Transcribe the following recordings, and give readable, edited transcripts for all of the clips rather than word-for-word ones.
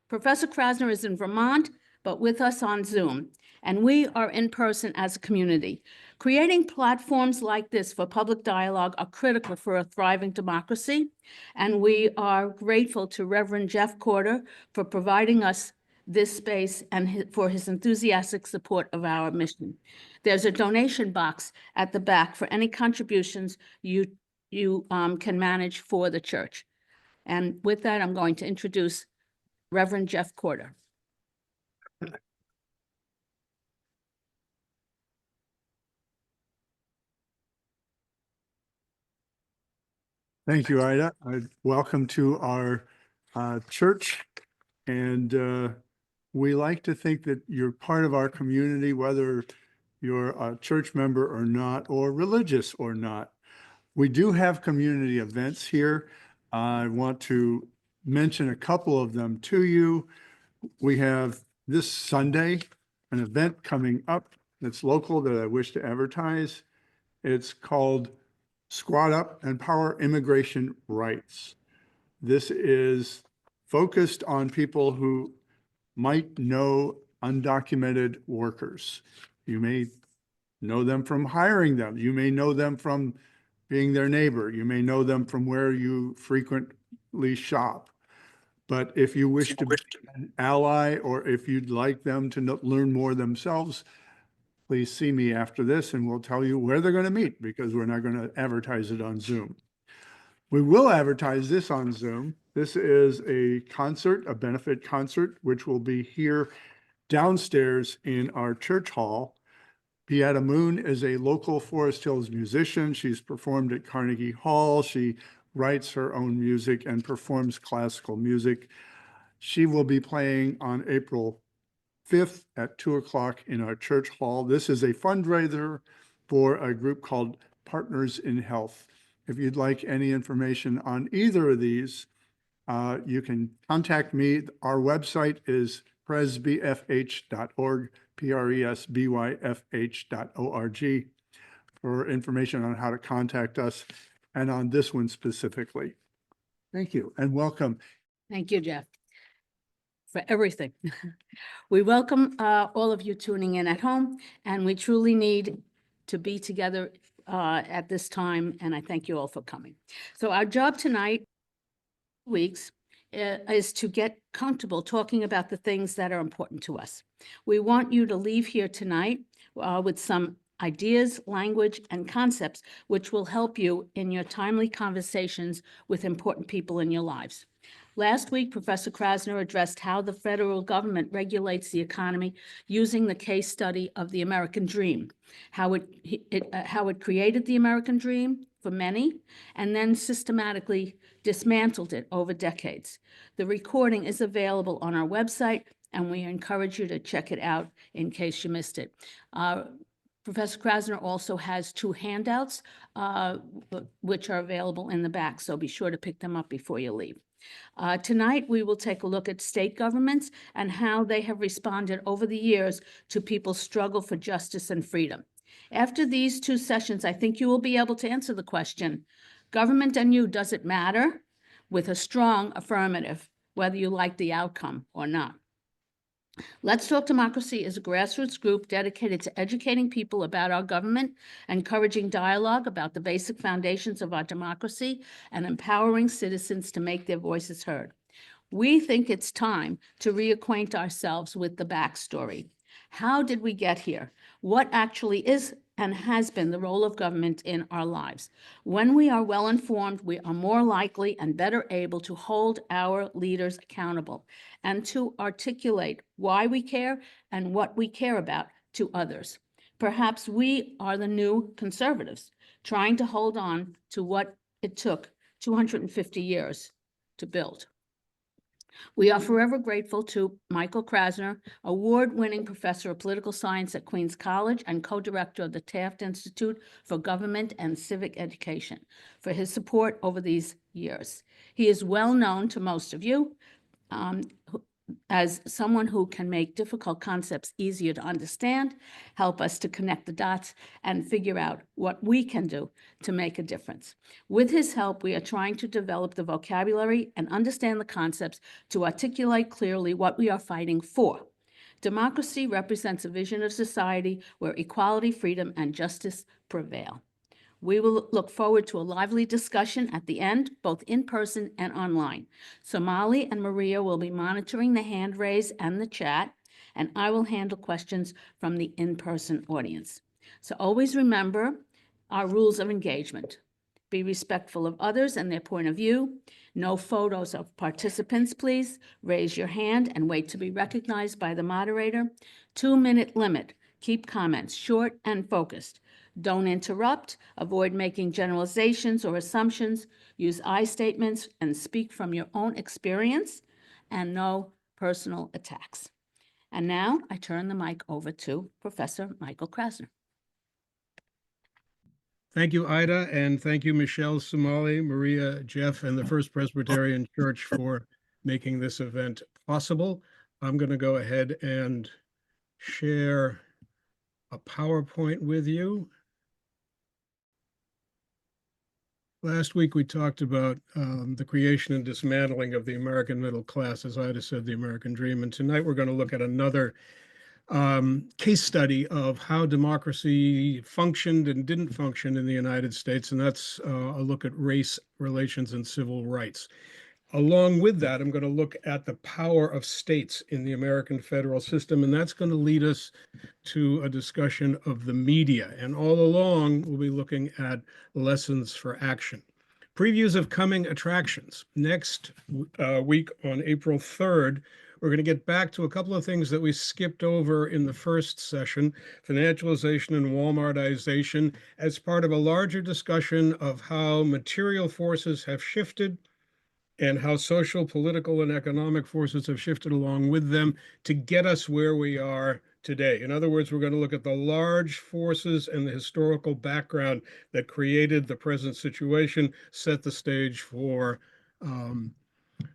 Professor Krasner is in Vermont, but with us on Zoom, and we are in person as a community. Creating platforms like this for public dialogue are critical for a thriving democracy, and we are grateful to Reverend Jeff Corder for providing us this space and for his enthusiastic support of our mission. There's a donation box at the back for any contributions you can manage for the church. And with that, I'm going to introduce Reverend Jeff Corder. Thank you, Ida. Welcome to our church. And we like to think that you're part of our community, whether you're a church member or not, or religious or not. We do have community events here. I want to mention a couple of them to you. We have this Sunday an event coming up that's local that I wish to advertise. It's called Squad Up, Empower Immigration Rights. This is focused on people who might know undocumented workers. You may know them from hiring them. You may know them from being their neighbor. You may know them from where you frequently shop. But if you wish to be an ally, or if you'd like them to learn more themselves, please see me after this and we'll tell you where they're going to meet, because we're not going to advertise it on Zoom. We will advertise this on Zoom. This is a concert, a benefit concert, which will be here downstairs in our church hall. Beata Moon is a local Forest Hills musician. She's performed at Carnegie Hall. She writes her own music and performs classical music. She will be playing on April 5th at 2 o'clock in our church hall. This is a fundraiser for a group called Partners in Health. If you'd like any information on either of these, you can contact me. Our website is presbyfh.org, presbyfh.org, for information on how to contact us and on this one specifically. Thank you and welcome. Thank you, Jeff, for everything. We welcome all of you tuning in at home, and we truly need to be together at this time, and I thank you all for coming. So our job tonight, weeks, is to get comfortable talking about the things that are important to us. We want you to leave here tonight with some ideas, language, and concepts which will help you in your timely conversations with important people in your lives. Last week, Professor Krasner addressed how the federal government regulates the economy using the case study of the American dream, how it created the American dream for many, and then systematically dismantled it over decades. The recording is available on our website, and we encourage you to check it out in case you missed it. Professor Krasner also has 2 handouts, which are available in the back, so be sure to pick them up before you leave. Tonight, we will take a look at state governments and how they have responded over the years to people's struggle for justice and freedom. After these 2 sessions, I think you will be able to answer the question, government and you, does it matter? With a strong affirmative, whether you like the outcome or not. Let's Talk Democracy is a grassroots group dedicated to educating people about our government, encouraging dialogue about the basic foundations of our democracy, and empowering citizens to make their voices heard. We think it's time to reacquaint ourselves with the backstory. How did we get here? What actually is and has been the role of government in our lives? When we are well informed, we are more likely and better able to hold our leaders accountable and to articulate why we care and what we care about to others. Perhaps we are the new conservatives trying to hold on to what it took 250 years to build. We are forever grateful to Michael Krasner, award-winning professor of political science at Queens College and co-director of the Taft Institute for Government and Civic Education, for his support over these years. He is well known to most of you, as someone who can make difficult concepts easier to understand, help us to connect the dots, and figure out what we can do to make a difference. With his help, we are trying to develop the vocabulary and understand the concepts to articulate clearly what we are fighting for. Democracy represents a vision of society where equality, freedom, and justice prevail. We will look forward to a lively discussion at the end, both in person and online. Somali and Maria will be monitoring the hand raise and the chat, and I will handle questions from the in-person audience. So always remember our rules of engagement. Be respectful of others and their point of view. No photos of participants, please. Raise your hand and wait to be recognized by the moderator. 2-minute limit. Keep comments short and focused. Don't interrupt, avoid making generalizations or assumptions, use I statements, and speak from your own experience, and no personal attacks. And now I turn the mic over to Professor Michael Krasner. Thank you, Ida, and thank you, Michelle, Somali, Maria, Jeff, and the First Presbyterian Church for making this event possible. I'm going to go ahead and share a PowerPoint with you. Last week, we talked about the creation and dismantling of the American middle class, as Ida said, the American dream. And tonight, we're going to look at another case study of how democracy functioned and didn't function in the United States, and that's a look at race relations and civil rights. Along with that, I'm going to look at the power of states in the American federal system, and that's going to lead us to a discussion of the media. And all along, we'll be looking at lessons for action. Previews of coming attractions. Next week on April 3rd, we're going to get back to a couple of things that we skipped over in the first session, financialization and Walmartization, as part of a larger discussion of how material forces have shifted and how social, political, and economic forces have shifted along with them to get us where we are today. In other words, we're going to look at the large forces and the historical background that created the present situation, set the stage for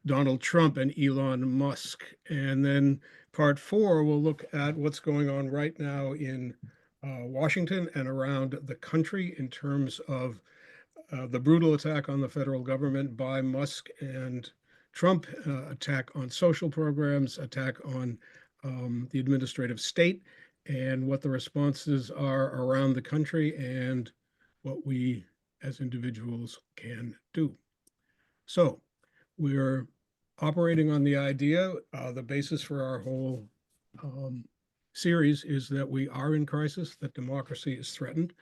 Donald Trump and Elon Musk. And then part 4, we'll look at what's going on right now in Washington and around the country in terms of the brutal attack on the federal government by Musk and Trump, attack on social programs, attack on the administrative state, and what the responses are around the country and what we as individuals can do. So we're operating on the idea, the basis for our whole series is that we are in crisis, that democracy is threatened.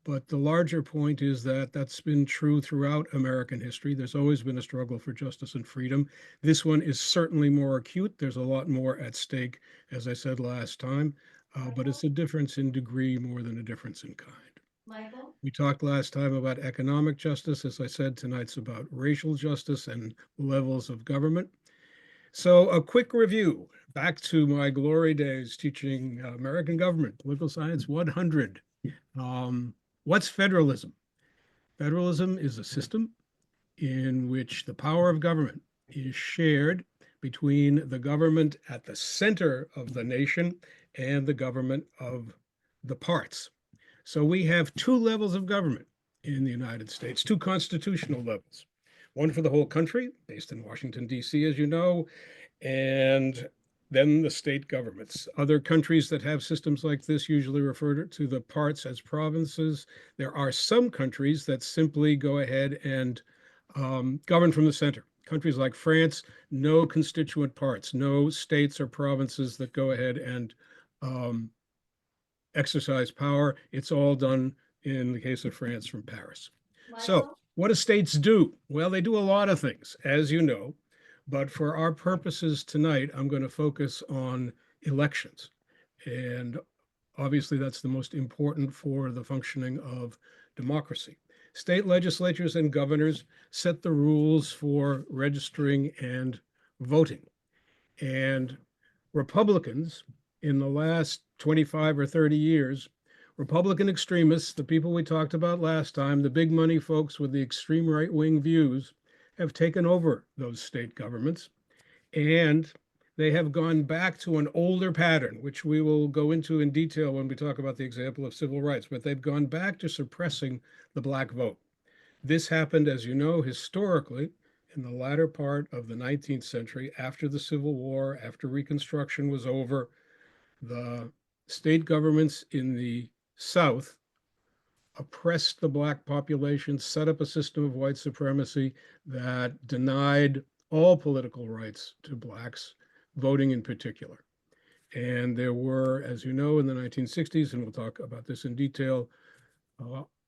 But the larger point is that that's been true throughout American history. There's always been a struggle for justice and freedom. This one is certainly more acute. There's a lot more at stake, as I said last time, but it's a difference in degree more than a difference in kind. Michael? We talked last time about economic justice. As I said, tonight's about racial justice and levels of government. So a quick review, back to my glory days teaching American government, political science 100. What's federalism? Federalism is a system in which the power of government is shared between the government at the center of the nation and the government of the parts. So we have 2 levels of government in the United States, 2 constitutional levels. One for the whole country, based in Washington, D.C., as you know, and then the state governments. Other countries that have systems like this usually refer to the parts as provinces. There are some countries that simply go ahead and govern from the center. Countries like France, no constituent parts, no states or provinces that go ahead and exercise power. It's all done, in the case of France, from Paris. Michael? So what do states do? Well, they do a lot of things, as you know. But for our purposes tonight, I'm going to focus on elections. And obviously, that's the most important for the functioning of democracy. State legislatures and governors set the rules for registering and voting. And Republicans, in the last 25 or 30 years, Republican extremists, the people we talked about last time, the big money folks with the extreme right-wing views, have taken over those state governments, and they have gone back to an older pattern, which we will go into in detail when we talk about the example of civil rights, but they've gone back to suppressing the Black vote. This happened, as you know, historically in the latter part of the 19th century, after the Civil War, after Reconstruction was over. The state governments in the South oppressed the Black population, set up a system of white supremacy that denied all political rights to Blacks, voting in particular. And there were, as you know, in the 1960s, and we'll talk about this in detail,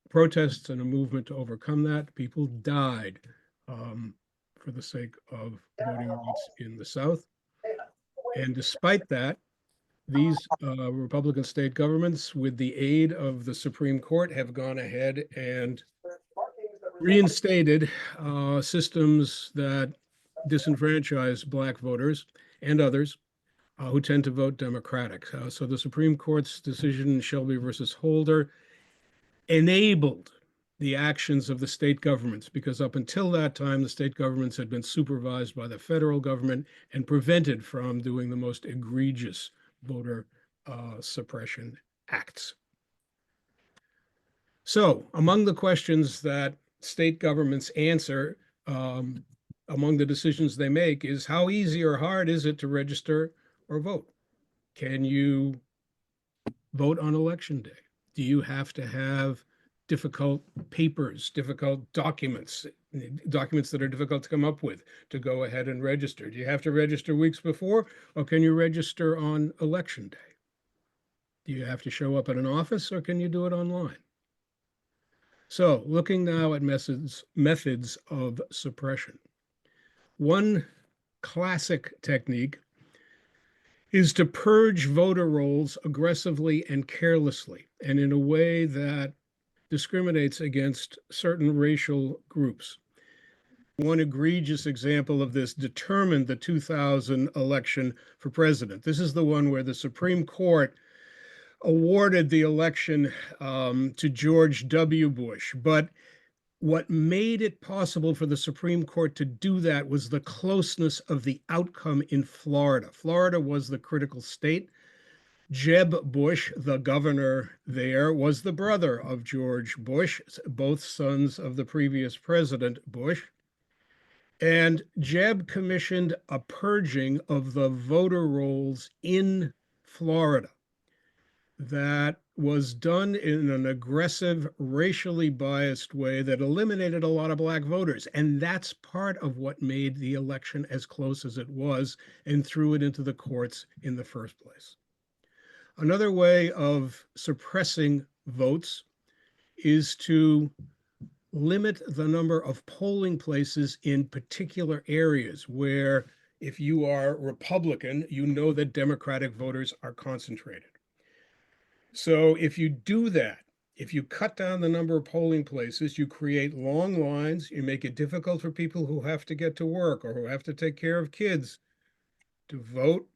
protests and a movement to overcome that. People died for the sake of voting rights in the South. And despite that, these Republican state governments, with the aid of the Supreme Court, have gone ahead and reinstated systems that disenfranchise Black voters and others who tend to vote Democratic. So the Supreme Court's decision in Shelby versus Holder enabled the actions of the state governments, because up until that time, the state governments had been supervised by the federal government and prevented from doing the most egregious voter suppression acts. So among the questions that state governments answer among the decisions they make is, how easy or hard is it to register or vote? Can you vote on election day? Do you have to have difficult papers, difficult documents that are difficult to come up with to go ahead and register? Do you have to register weeks before, or can you register on election day? Do you have to show up at an office, or can you do it online? So looking now at methods of suppression. One classic technique is to purge voter rolls aggressively and carelessly, and in a way that discriminates against certain racial groups. One egregious example of this determined the 2000 election for president. This is the one where the Supreme Court awarded the election to George W. Bush. But what made it possible for the Supreme Court to do that was the closeness of the outcome in Florida. Florida was the critical state. Jeb Bush, the governor there, was the brother of George Bush, both sons of the previous president, Bush. And Jeb commissioned a purging of the voter rolls in Florida that was done in an aggressive, racially biased way that eliminated a lot of Black voters. And that's part of what made the election as close as it was and threw it into the courts in the first place. Another way of suppressing votes is to limit the number of polling places in particular areas where, if you are Republican, you know that Democratic voters are concentrated. So if you do that, if you cut down the number of polling places, you create long lines, you make it difficult for people who have to get to work or who have to take care of kids to vote,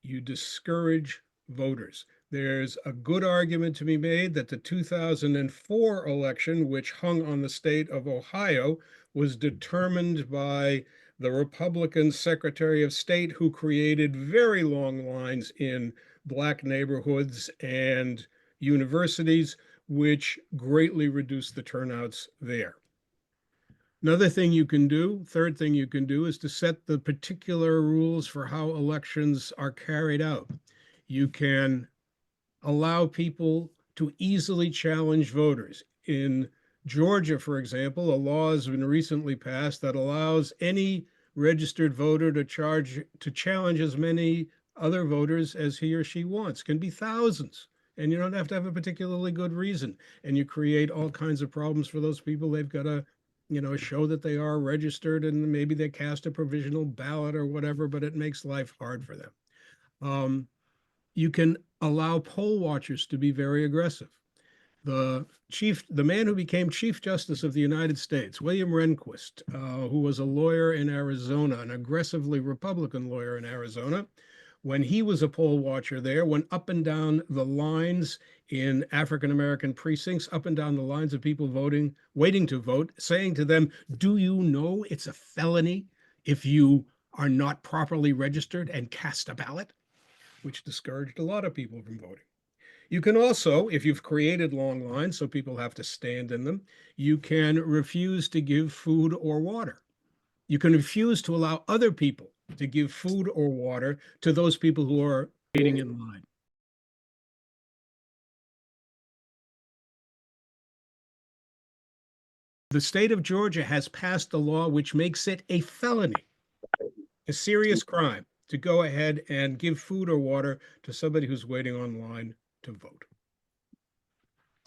you discourage voters. There's a good argument to be made that the 2004 election, which hung on the state of Ohio, was determined by the Republican Secretary of State, who created very long lines in Black neighborhoods and universities, which greatly reduced the turnouts there. Another thing you can do, third thing you can do, is to set the particular rules for how elections are carried out. You can allow people to easily challenge voters. In Georgia, for example, a law has been recently passed that allows any registered voter to challenge as many other voters as he or she wants. It can be thousands, and you don't have to have a particularly good reason. And you create all kinds of problems for those people. They've got to, show that they are registered, and maybe they cast a provisional ballot or whatever, but it makes life hard for them. You can allow poll watchers to be very aggressive. The man who became Chief Justice of the United States, William Rehnquist, who was a lawyer in Arizona, an aggressively Republican lawyer in Arizona, when he was a poll watcher there, went up and down the lines in African-American precincts, up and down the lines of people waiting to vote, saying to them, do you know it's a felony if you are not properly registered and cast a ballot, which discouraged a lot of people from voting. You can also, if you've created long lines so people have to stand in them, you can refuse to give food or water. You can refuse to allow other people to give food or water to those people who are waiting in line. The state of Georgia has passed a law which makes it a felony, a serious crime, to go ahead and give food or water to somebody who's waiting online to vote.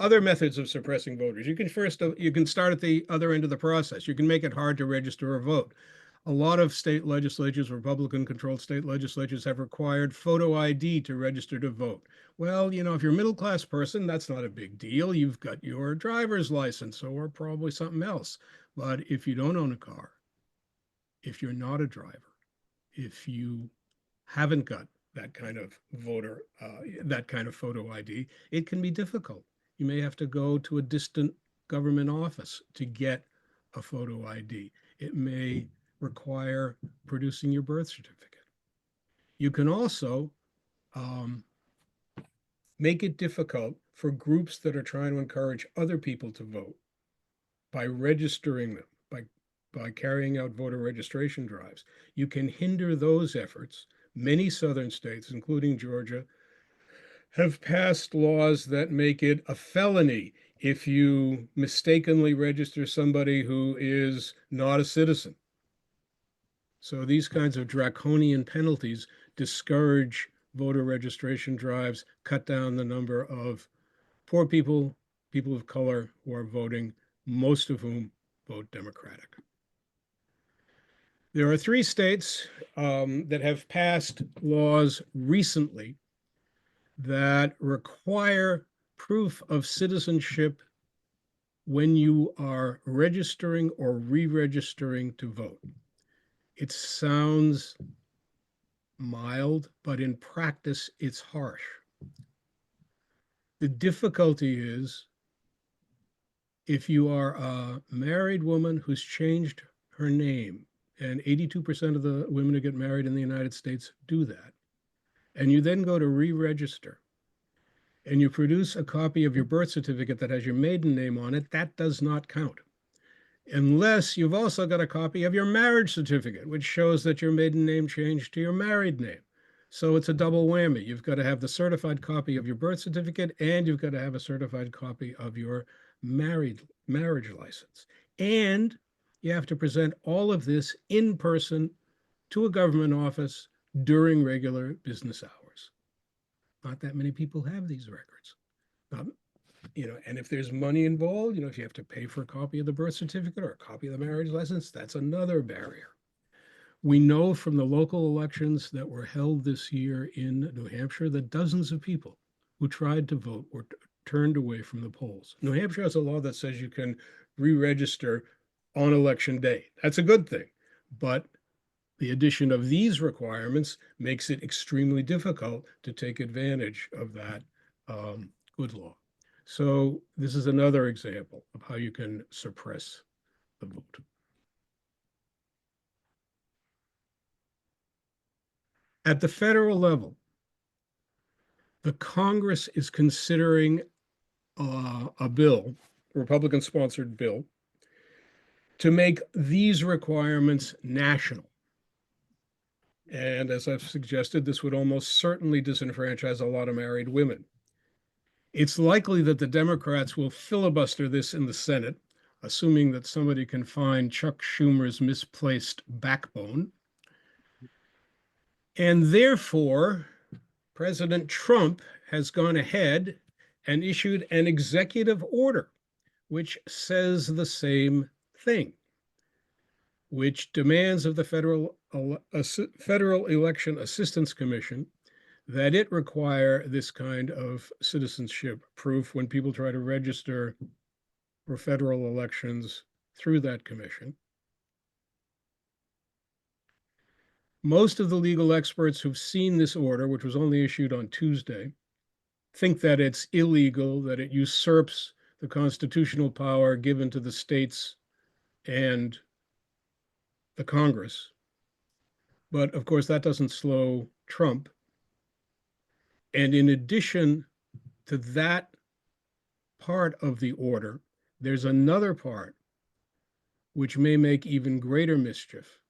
Other methods of suppressing voters. You can start at the other end of the process. You can make it hard to register or vote. A lot of state legislatures, Republican-controlled state legislatures, have required photo ID to register to vote. Well, you know, if you're a middle-class person, that's not a big deal. You've got your driver's license or probably something else. But if you don't own a car, if you're not a driver, if you haven't got that kind of that kind of photo ID, it can be difficult. You may have to go to a distant government office to get a photo ID. It may require producing your birth certificate. You can also make it difficult for groups that are trying to encourage other people to vote by registering them, by carrying out voter registration drives. You can hinder those efforts. Many southern states, including Georgia, have passed laws that make it a felony if you mistakenly register somebody who is not a citizen. So these kinds of draconian penalties discourage voter registration drives, cut down the number of poor people, people of color who are voting, most of whom vote Democratic. There are 3 states that have passed laws recently that require proof of citizenship when you are registering or re-registering to vote. It sounds mild, but in practice, it's harsh. The difficulty is if you are a married woman who's changed her name, and 82% of the women who get married in the United States do that, and you then go to re-register, and you produce a copy of your birth certificate that has your maiden name on it, that does not count. Unless you've also got a copy of your marriage certificate, which shows that your maiden name changed to your married name. So it's a double whammy. You've got to have the certified copy of your birth certificate, and you've got to have a certified copy of your marriage license. And you have to present all of this in person to a government office during regular business hours. Not that many people have these records. And if there's money involved, if you have to pay for a copy of the birth certificate or a copy of the marriage license, that's another barrier. We know from the local elections that were held this year in New Hampshire that dozens of people who tried to vote were turned away from the polls. New Hampshire has a law that says you can re-register on election day. That's a good thing. But the addition of these requirements makes it extremely difficult to take advantage of that good law. So this is another example of how you can suppress the vote. At the federal level, the Congress is considering a bill, a Republican-sponsored bill, to make these requirements national. And as I've suggested, this would almost certainly disenfranchise a lot of married women. It's likely that the Democrats will filibuster this in the Senate, assuming that somebody can find Chuck Schumer's misplaced backbone. And therefore, President Trump has gone ahead and issued an executive order, which says the same thing, which demands of the Federal Election Assistance Commission that it require this kind of citizenship proof when people try to register for federal elections through that commission. Most of the legal experts who've seen this order, which was only issued on Tuesday, think that it's illegal, that it usurps the constitutional power given to the states and the Congress. But of course, that doesn't slow Trump. And in addition to that part of the order, there's another part which may make even greater mischief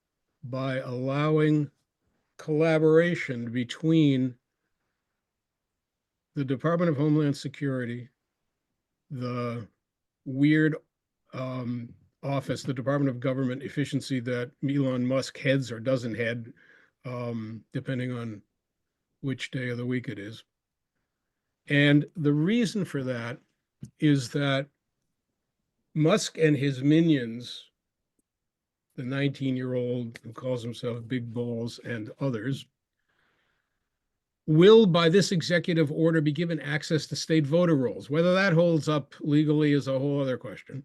by allowing collaboration between the Department of Homeland Security, the weird office, the Department of Government Efficiency that Elon Musk heads or doesn't head, depending on which day of the week it is. And the reason for that is that Musk and his minions, the 19-year-old who calls himself Big Balls and others, will, by this executive order, be given access to state voter rolls. Whether that holds up legally is a whole other question.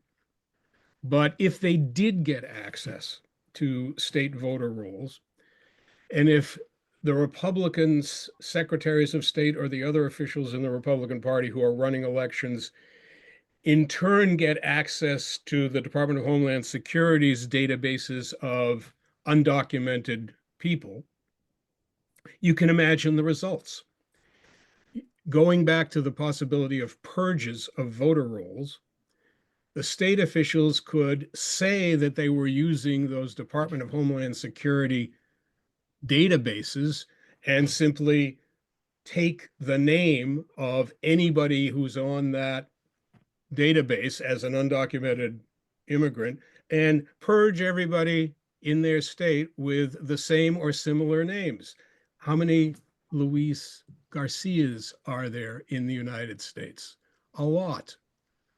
But if they did get access to state voter rolls, and if the Republicans, secretaries of state, or the other officials in the Republican Party who are running elections in turn get access to the Department of Homeland Security's databases of undocumented people, you can imagine the results. Going back to the possibility of purges of voter rolls, the state officials could say that they were using those Department of Homeland Security databases and simply take the name of anybody who's on that database as an undocumented immigrant and purge everybody in their state with the same or similar names. How many Luis Garcias are there in the United States? A lot.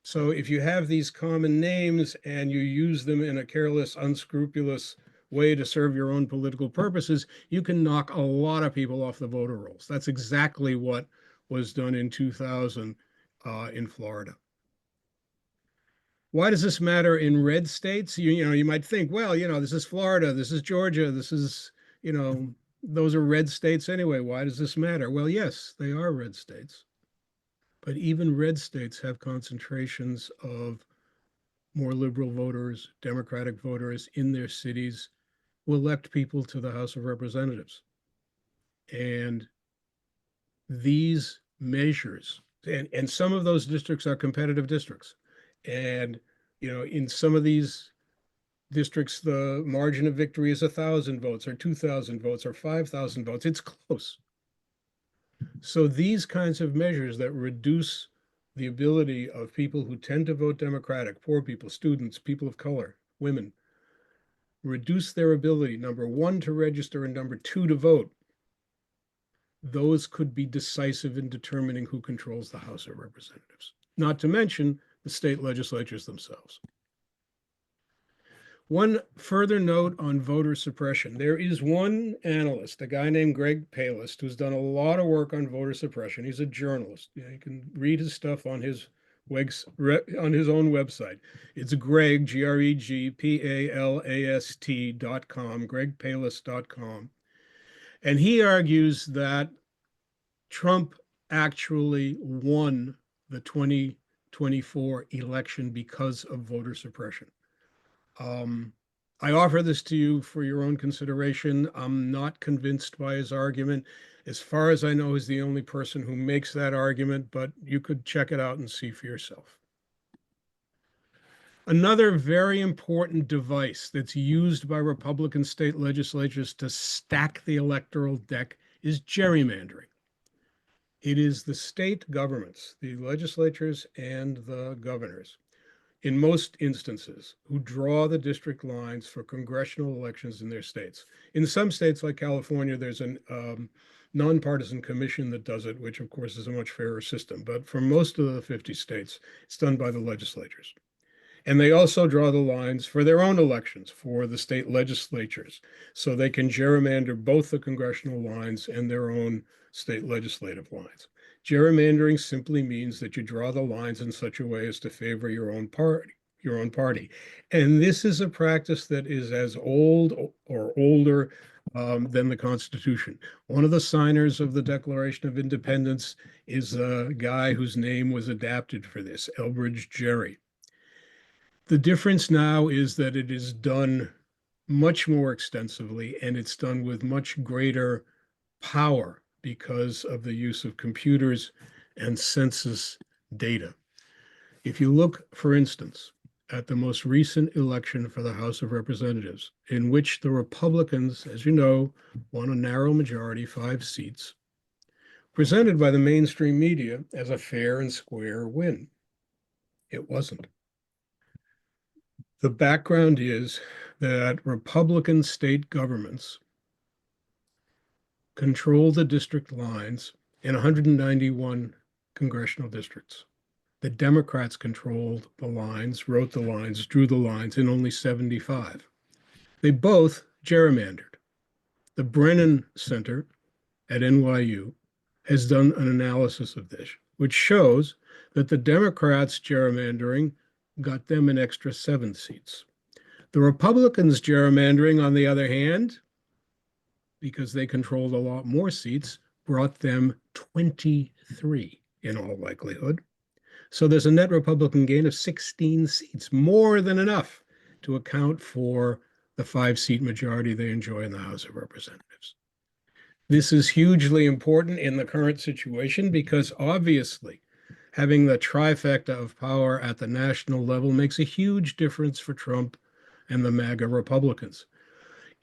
So if you have these common names and you use them in a careless, unscrupulous way to serve your own political purposes, you can knock a lot of people off the voter rolls. That's exactly what was done in 2000 in Florida. Why does this matter in red states? You might think, well, this is Florida, this is Georgia, this is, those are red states anyway. Why does this matter? Well, yes, they are red states. But even red states have concentrations of more liberal voters, Democratic voters in their cities who elect people to the House of Representatives. And these measures, and some of those districts are competitive districts. And, in some of these districts, the margin of victory is 1,000 votes or 2,000 votes or 5,000 votes. It's close. So these kinds of measures that reduce the ability of people who tend to vote Democratic, poor people, students, people of color, women, reduce their ability, number one, to register, and number two, to vote. Those could be decisive in determining who controls the House of Representatives, not to mention the state legislatures themselves. One further note on voter suppression. There is one analyst, a guy named Greg Palast, who's done a lot of work on voter suppression. He's a journalist. You can read his stuff on his own website. It's Greg, GregPalast.com, gregpalast.com. And he argues that Trump actually won the 2024 election because of voter suppression. I offer this to you for your own consideration. I'm not convinced by his argument. As far as I know, he's the only person who makes that argument, but you could check it out and see for yourself. Another very important device that's used by Republican state legislatures to stack the electoral deck is gerrymandering. It is the state governments, the legislatures and the governors, in most instances, who draw the district lines for congressional elections in their states. In some states like California, there's a nonpartisan commission that does it, which of course is a much fairer system. But for most of the 50 states, it's done by the legislatures. And they also draw the lines for their own elections, for the state legislatures, so they can gerrymander both the congressional lines and their own state legislative lines. Gerrymandering simply means that you draw the lines in such a way as to favor your own party. And this is a practice that is as old or older than the Constitution. One of the signers of the Declaration of Independence is a guy whose name was adapted for this, Elbridge Gerry. The difference now is that it is done much more extensively, and it's done with much greater power because of the use of computers and census data. If you look, for instance, at the most recent election for the House of Representatives, in which the Republicans, as you know, won a narrow majority, 5 seats, presented by the mainstream media as a fair and square win. It wasn't. The background is that Republican state governments control the district lines in 191 congressional districts. The Democrats controlled the lines, wrote the lines, drew the lines in only 75. They both gerrymandered. The Brennan Center at NYU has done an analysis of this, which shows that the Democrats' gerrymandering got them an extra 7 seats. The Republicans' gerrymandering, on the other hand, because they controlled a lot more seats, brought them 23 in all likelihood. So there's a net Republican gain of 16 seats, more than enough to account for the 5-seat majority they enjoy in the House of Representatives. This is hugely important in the current situation because obviously having the trifecta of power at the national level makes a huge difference for Trump and the MAGA Republicans.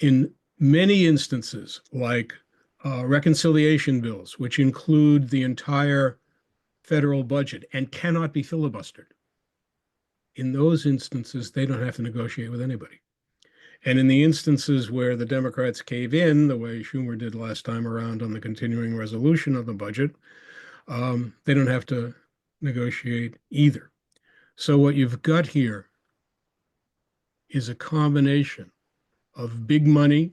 In many instances, like reconciliation bills, which include the entire federal budget and cannot be filibustered, in those instances, they don't have to negotiate with anybody. And in the instances where the Democrats cave in, the way Schumer did last time around on the continuing resolution of the budget, they don't have to negotiate either. So what you've got here is a combination of big money,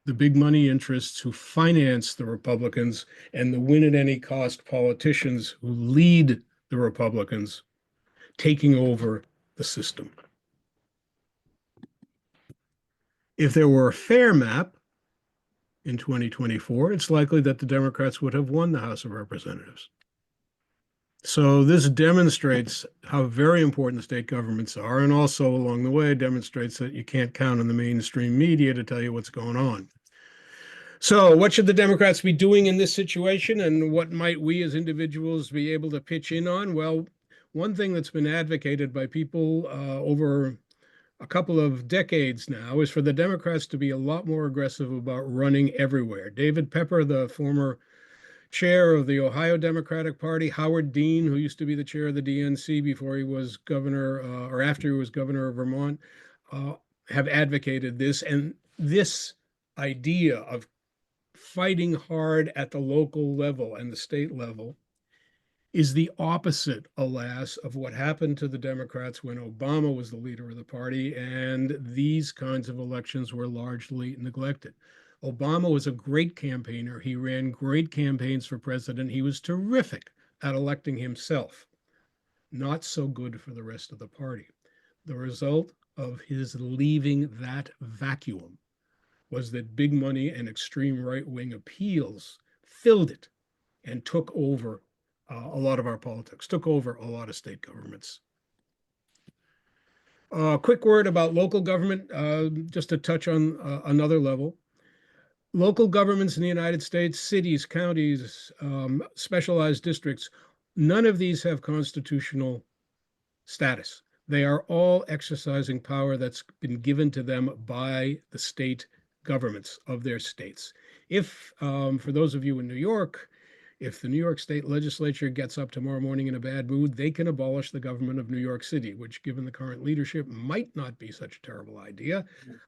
the big money interests who finance the Republicans, and the win-at-any-cost politicians who lead the Republicans taking over the system. If there were a fair map in 2024, it's likely that the Democrats would have won the House of Representatives. So this demonstrates how very important state governments are, and also along the way demonstrates that you can't count on the mainstream media to tell you what's going on. So what should the Democrats be doing in this situation, and what might we as individuals be able to pitch in on? Well, one thing that's been advocated by people over a couple of decades now is for the Democrats to be a lot more aggressive about running everywhere. David Pepper, the former chair of the Ohio Democratic Party, Howard Dean, who used to be the chair of the DNC before he was governor or after he was governor of Vermont, have advocated this. And this idea of fighting hard at the local level and the state level is the opposite, alas, of what happened to the Democrats when Obama was the leader of the party, and these kinds of elections were largely neglected. Obama was a great campaigner. He ran great campaigns for president. He was terrific at electing himself. Not so good for the rest of the party. The result of his leaving that vacuum was that big money and extreme right-wing appeals filled it and took over a lot of our politics, took over a lot of state governments. Quick word about local government, just to touch on another level. Local governments in the United States, cities, counties, specialized districts, none of these have constitutional status. They are all exercising power that's been given to them by the state governments of their states. If, for those of you in New York, if the New York State Legislature gets up tomorrow morning in a bad mood, they can abolish the government of New York City, which, given the current leadership, might not be such a terrible idea.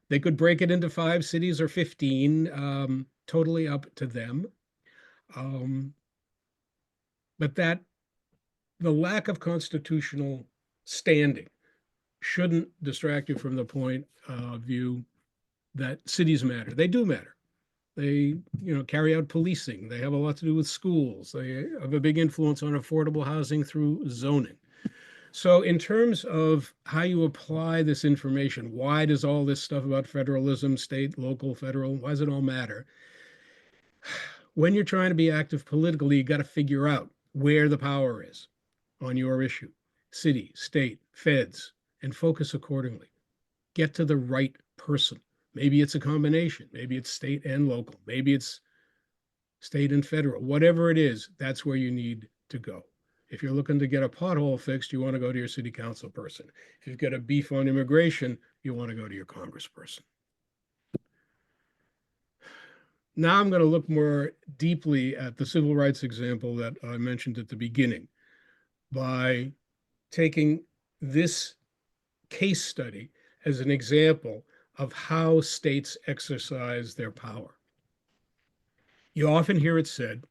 They could break it into 5 cities or 15, totally up to them. But that the lack of constitutional standing shouldn't distract you from the point of view that cities matter. They do matter. They, carry out policing. They have a lot to do with schools. They have a big influence on affordable housing through zoning. So in terms of how you apply this information, why does all this stuff about federalism, state, local, federal, why does it all matter? When you're trying to be active politically, you got to figure out where the power is on your issue, city, state, feds, and focus accordingly. Get to the right person. Maybe it's a combination. Maybe it's state and local. Maybe it's state and federal. Whatever it is, that's where you need to go. If you're looking to get a pothole fixed, you want to go to your city council person. If you've got a beef on immigration, you want to go to your congressperson. Now I'm going to look more deeply at the civil rights example that I mentioned at the beginning by taking this case study as an example of how states exercise their power. You often hear it said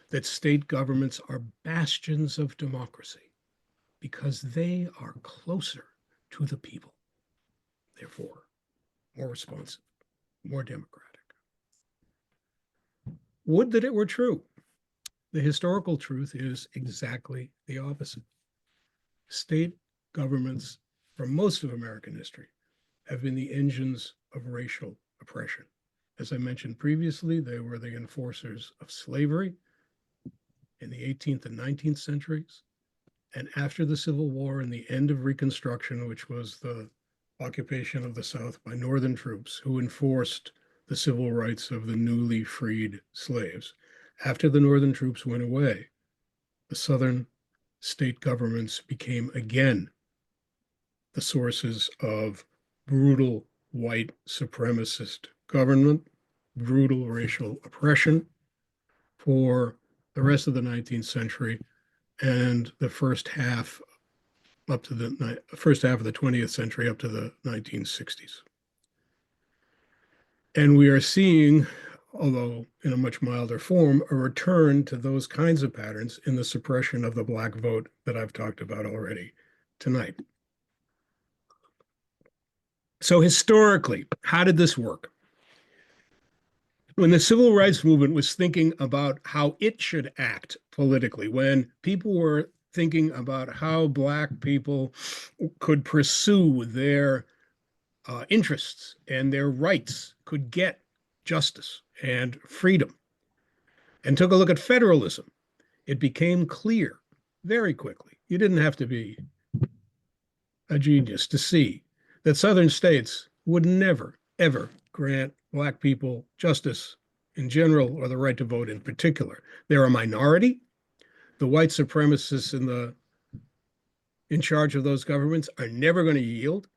that state governments are bastions of democracy because they are closer to the people, therefore more responsive, more democratic. Would that it were true. The historical truth is exactly the opposite. State governments, for most of American history, have been the engines of racial oppression. As I mentioned previously, they were the enforcers of slavery in the 18th and 19th centuries. And after the Civil War and the end of Reconstruction, which was the occupation of the South by Northern troops who enforced the civil rights of the newly freed slaves. After the Northern troops went away, the Southern state governments became again the sources of brutal white supremacist government, brutal racial oppression for the rest of the 19th century and the first half of the 20th century up to the 1960s. And we are seeing, although in a much milder form, a return to those kinds of patterns in the suppression of the Black vote that I've talked about already tonight. So historically, how did this work? When the civil rights movement was thinking about how it should act politically, when people were thinking about how Black people could pursue their interests and their rights, could get justice and freedom, and took a look at federalism, it became clear very quickly, you didn't have to be a genius to see that Southern states would never, ever grant Black people justice in general or the right to vote in particular. They're a minority. The white supremacists in charge of those governments are never going to yield.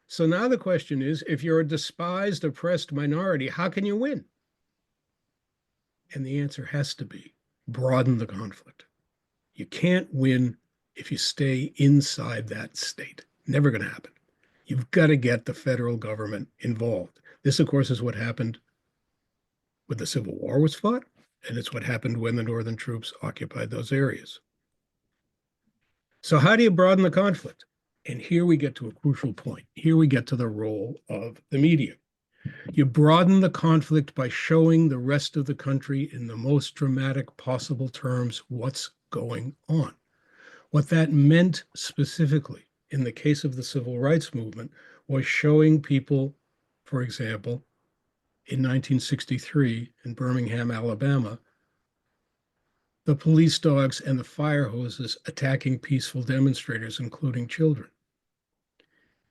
So now the question is, if you're a despised, oppressed minority, how can you win? And the answer has to be broaden the conflict. You can't win if you stay inside that state. Never going to happen. You've got to get the federal government involved. This, of course, is what happened when the Civil War was fought, and it's what happened when the Northern troops occupied those areas. So how do you broaden the conflict? And here we get to a crucial point. Here we get to the role of the media. You broaden the conflict by showing the rest of the country in the most dramatic possible terms what's going on. What that meant specifically in the case of the civil rights movement was showing people, for example, in 1963 in Birmingham, Alabama, the police dogs and the fire hoses attacking peaceful demonstrators, including children.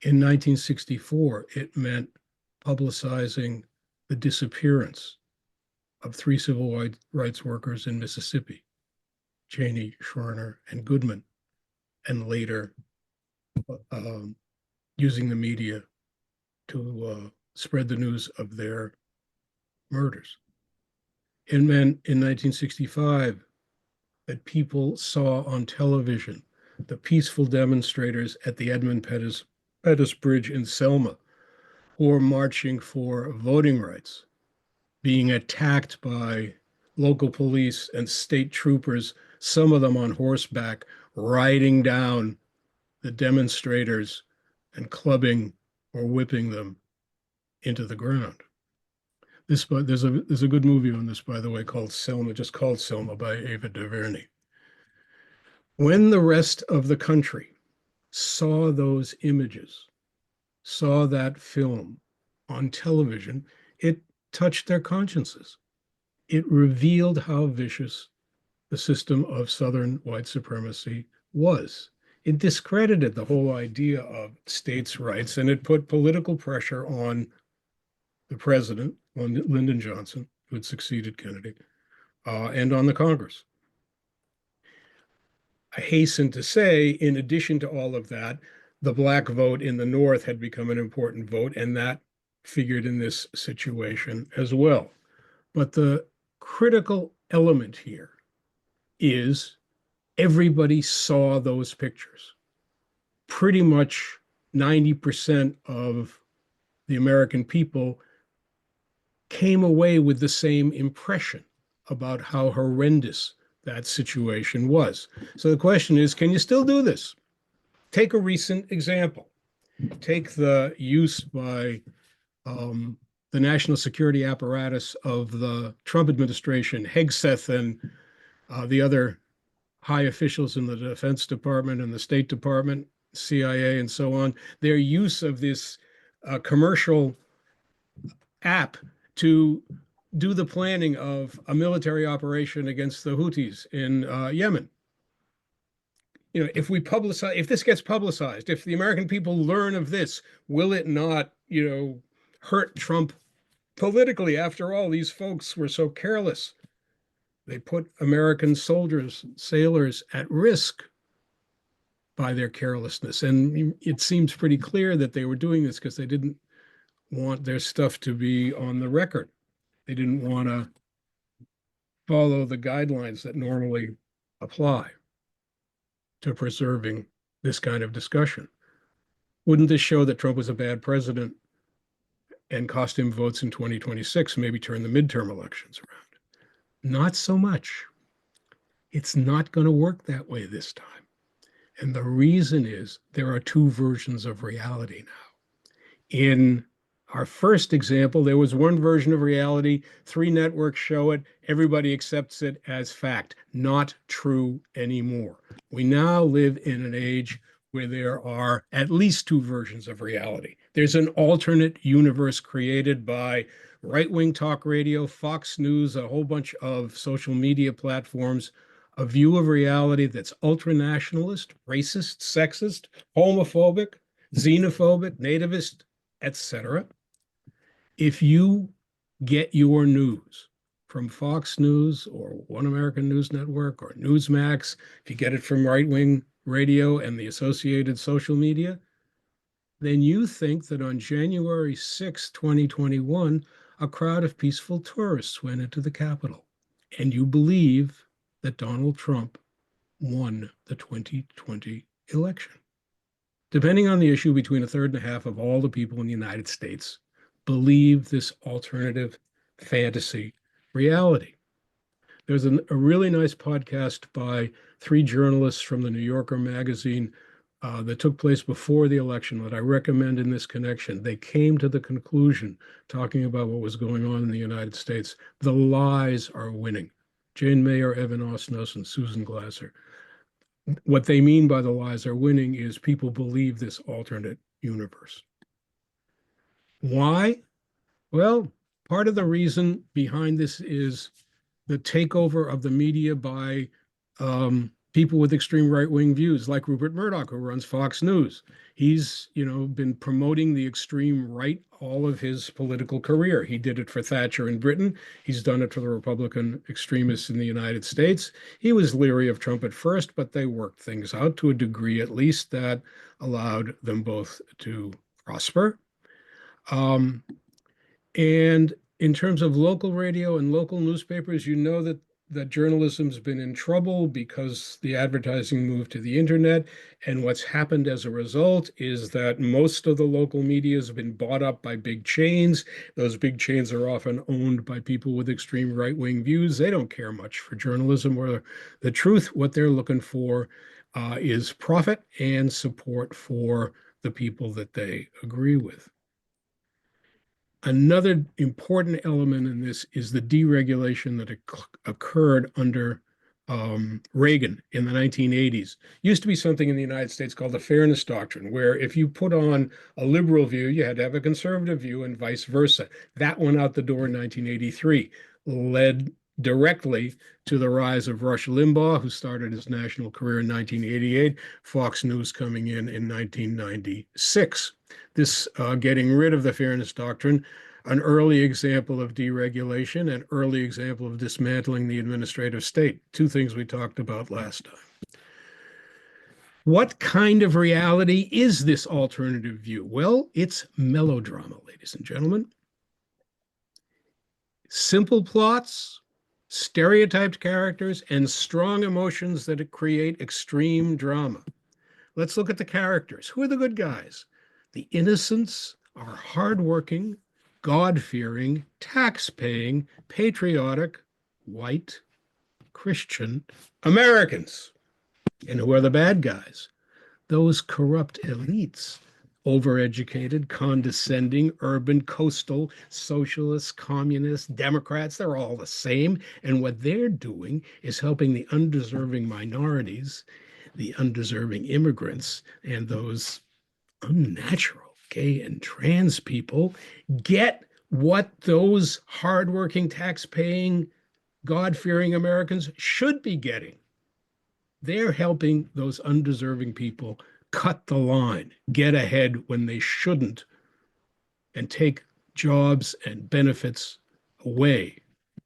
In 1964, it meant publicizing the disappearance of 3 civil rights workers in Mississippi, Cheney, Schwerner, and Goodman, and later using the media to spread the news of their murders. It meant in 1965 that people saw on television the peaceful demonstrators at the Edmund Pettus Bridge in Selma who were marching for voting rights, being attacked by local police and state troopers, some of them on horseback, riding down the demonstrators and clubbing or whipping them into the ground. There's a good movie on this, by the way, called Selma, just called Selma by Ava DuVernay. When the rest of the country saw those images, saw that film on television, it touched their consciences. It revealed how vicious the system of Southern white supremacy was. It discredited the whole idea of states' rights, and it put political pressure on the president, Lyndon Johnson, who had succeeded Kennedy, and on the Congress. I hasten to say, in addition to all of that, the black vote in the North had become an important vote, and that figured in this situation as well. But the critical element here is everybody saw those pictures. Pretty much 90% of the American people came away with the same impression about how horrendous that situation was. So the question is, can you still do this? Take a recent example. Take the use by the national security apparatus of the Trump administration, Hegseth and the other high officials in the Defense Department and the State Department, CIA, and so on, their use of this commercial app to do the planning of a military operation against the Houthis in Yemen. You know, if this gets publicized, if the American people learn of this, will it not, hurt Trump politically? After all, these folks were so careless. They put American soldiers, sailors at risk by their carelessness. And it seems pretty clear that they were doing this because they didn't want their stuff to be on the record. They didn't want to follow the guidelines that normally apply to preserving this kind of discussion. Wouldn't this show that Trump was a bad president and cost him votes in 2026, maybe turn the midterm elections around? Not so much. It's not going to work that way this time. And the reason is there are two versions of reality now. In our first example, there was one version of reality. 3 networks show it. Everybody accepts it as fact. Not true anymore. We now live in an age where there are at least 2 versions of reality. There's an alternate universe created by right-wing talk radio, Fox News, a whole bunch of social media platforms, a view of reality that's ultra-nationalist, racist, sexist, homophobic, xenophobic, nativist, etc. If you get your news from Fox News or One American News Network or Newsmax, if you get it from right-wing radio and the associated social media, then you think that on January 6, 2021, a crowd of peaceful tourists went into the Capitol, and you believe that Donald Trump won the 2020 election. Depending on the issue, between a third and a half of all the people in the United States believe this alternative fantasy reality. There's a really nice podcast by 3 journalists from the New Yorker magazine that took place before the election that I recommend in this connection. They came to the conclusion, talking about what was going on in the United States, the lies are winning. Jane Mayer, Evan Osnos, and Susan Glasser. What they mean by the lies are winning is people believe this alternate universe. Why? Well, part of the reason behind this is the takeover of the media by people with extreme right-wing views, like Rupert Murdoch, who runs Fox News. He's, been promoting the extreme right all of his political career. He did it for Thatcher in Britain. He's done it for the Republican extremists in the United States. He was leery of Trump at first, but they worked things out to a degree, at least, that allowed them both to prosper. And in terms of local radio and local newspapers, that journalism's been in trouble because the advertising moved to the internet. And what's happened as a result is that most of the local media has been bought up by big chains. Those big chains are often owned by people with extreme right-wing views. They don't care much for journalism or the truth. What they're looking for is profit and support for the people that they agree with. Another important element in this is the deregulation that occurred under Reagan in the 1980s. Used to be something in the United States called the Fairness Doctrine, where if you put on a liberal view, you had to have a conservative view and vice versa. That went out the door in 1983, led directly to the rise of Rush Limbaugh, who started his national career in 1988, Fox News coming in 1996. This getting rid of the Fairness Doctrine an early example of deregulation, an early example of dismantling the administrative state. Two things we talked about last time. What kind of reality is this alternative view? Well, it's melodrama, ladies and gentlemen. Simple plots, stereotyped characters, and strong emotions that create extreme drama. Let's look at the characters. Who are the good guys? The innocents are hardworking, God-fearing, tax-paying, patriotic, white, Christian Americans. And who are the bad guys? Those corrupt elites, overeducated, condescending, urban, coastal, socialists, communists, Democrats, they're all the same. And what they're doing is helping the undeserving minorities, the undeserving immigrants, and those unnatural gay and trans people get what those hardworking, tax-paying, God-fearing Americans should be getting. They're helping those undeserving people cut the line, get ahead when they shouldn't, and take jobs and benefits away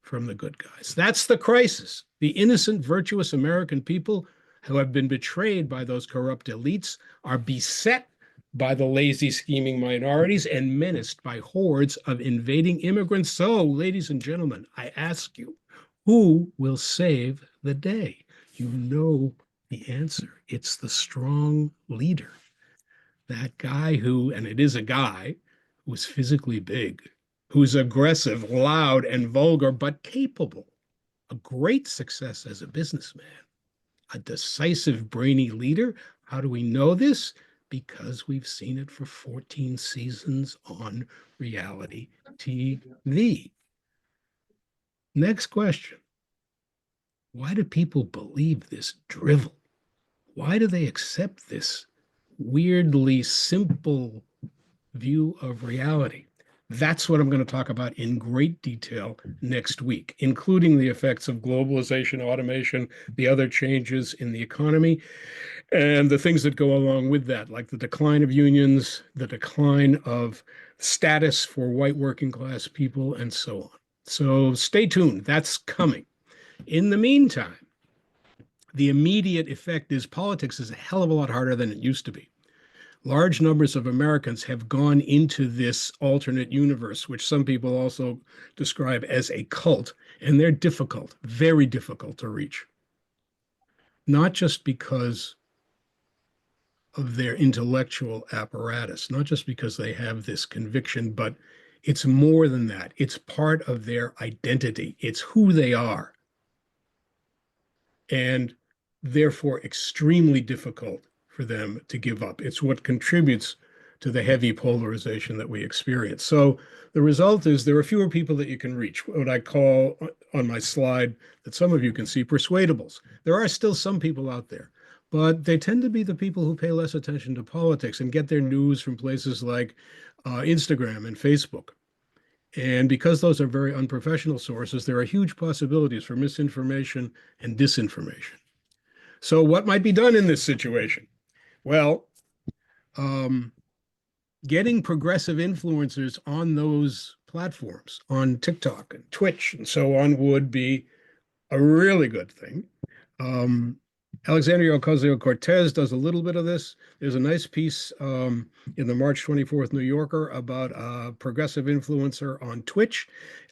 from the good guys. That's the crisis. The innocent, virtuous American people who have been betrayed by those corrupt elites are beset by the lazy, scheming minorities and menaced by hordes of invading immigrants. So, ladies and gentlemen, I ask you, who will save the day? You know the answer. It's the strong leader. That guy who, and it is a guy, who's physically big, who's aggressive, loud, and vulgar, but capable. A great success as a businessman. A decisive, brainy leader. How do we know this? Because we've seen it for 14 seasons on reality TV. Next question. Why do people believe this drivel? Why do they accept this weirdly simple view of reality? That's what I'm going to talk about in great detail next week, including the effects of globalization, automation, the other changes in the economy, and the things that go along with that, like the decline of unions, the decline of status for white working class people, and so on. So stay tuned. That's coming. In the meantime, the immediate effect is politics is a hell of a lot harder than it used to be. Large numbers of Americans have gone into this alternate universe, which some people also describe as a cult, and they're difficult, very difficult to reach. Not just because of their intellectual apparatus, not just because they have this conviction, but it's more than that. It's part of their identity. It's who they are. And therefore extremely difficult for them to give up. It's what contributes to the heavy polarization that we experience. So the result is there are fewer people that you can reach, what I call on my slide that some of you can see, persuadables. There are still some people out there, but they tend to be the people who pay less attention to politics and get their news from places like Instagram and Facebook. And because those are very unprofessional sources, there are huge possibilities for misinformation and disinformation. So what might be done in this situation? Well, getting progressive influencers on those platforms, on TikTok and Twitch and so on, would be a really good thing. Alexandria Ocasio-Cortez does a little bit of this. There's a nice piece in the March 24th New Yorker about a progressive influencer on Twitch.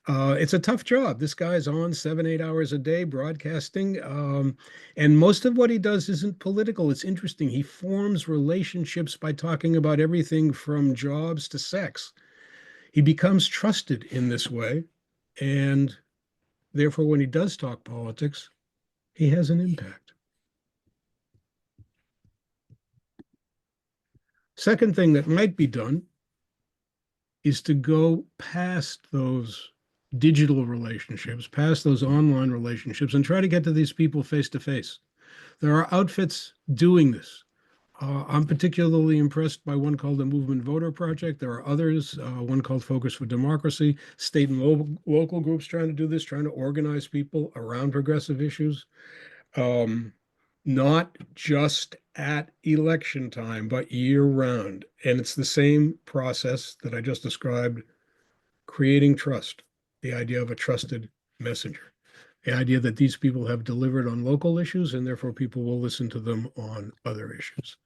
It's a tough job. This guy's on 7-8 hours a day broadcasting. And most of what he does isn't political. It's interesting. He forms relationships by talking about everything from jobs to sex. He becomes trusted in this way. And therefore, when he does talk politics, he has an impact. Second thing that might be done is to go past those digital relationships, past those online relationships, and try to get to these people face to face. There are outfits doing this. I'm particularly impressed by one called the Movement Voter Project. There are others, one called Focus for Democracy, state and local groups trying to do this, trying to organize people around progressive issues. Not just at election time, but year round. And it's the same process that I just described creating trust, the idea of a trusted messenger, the idea that these people have delivered on local issues and therefore people will listen to them on other issues.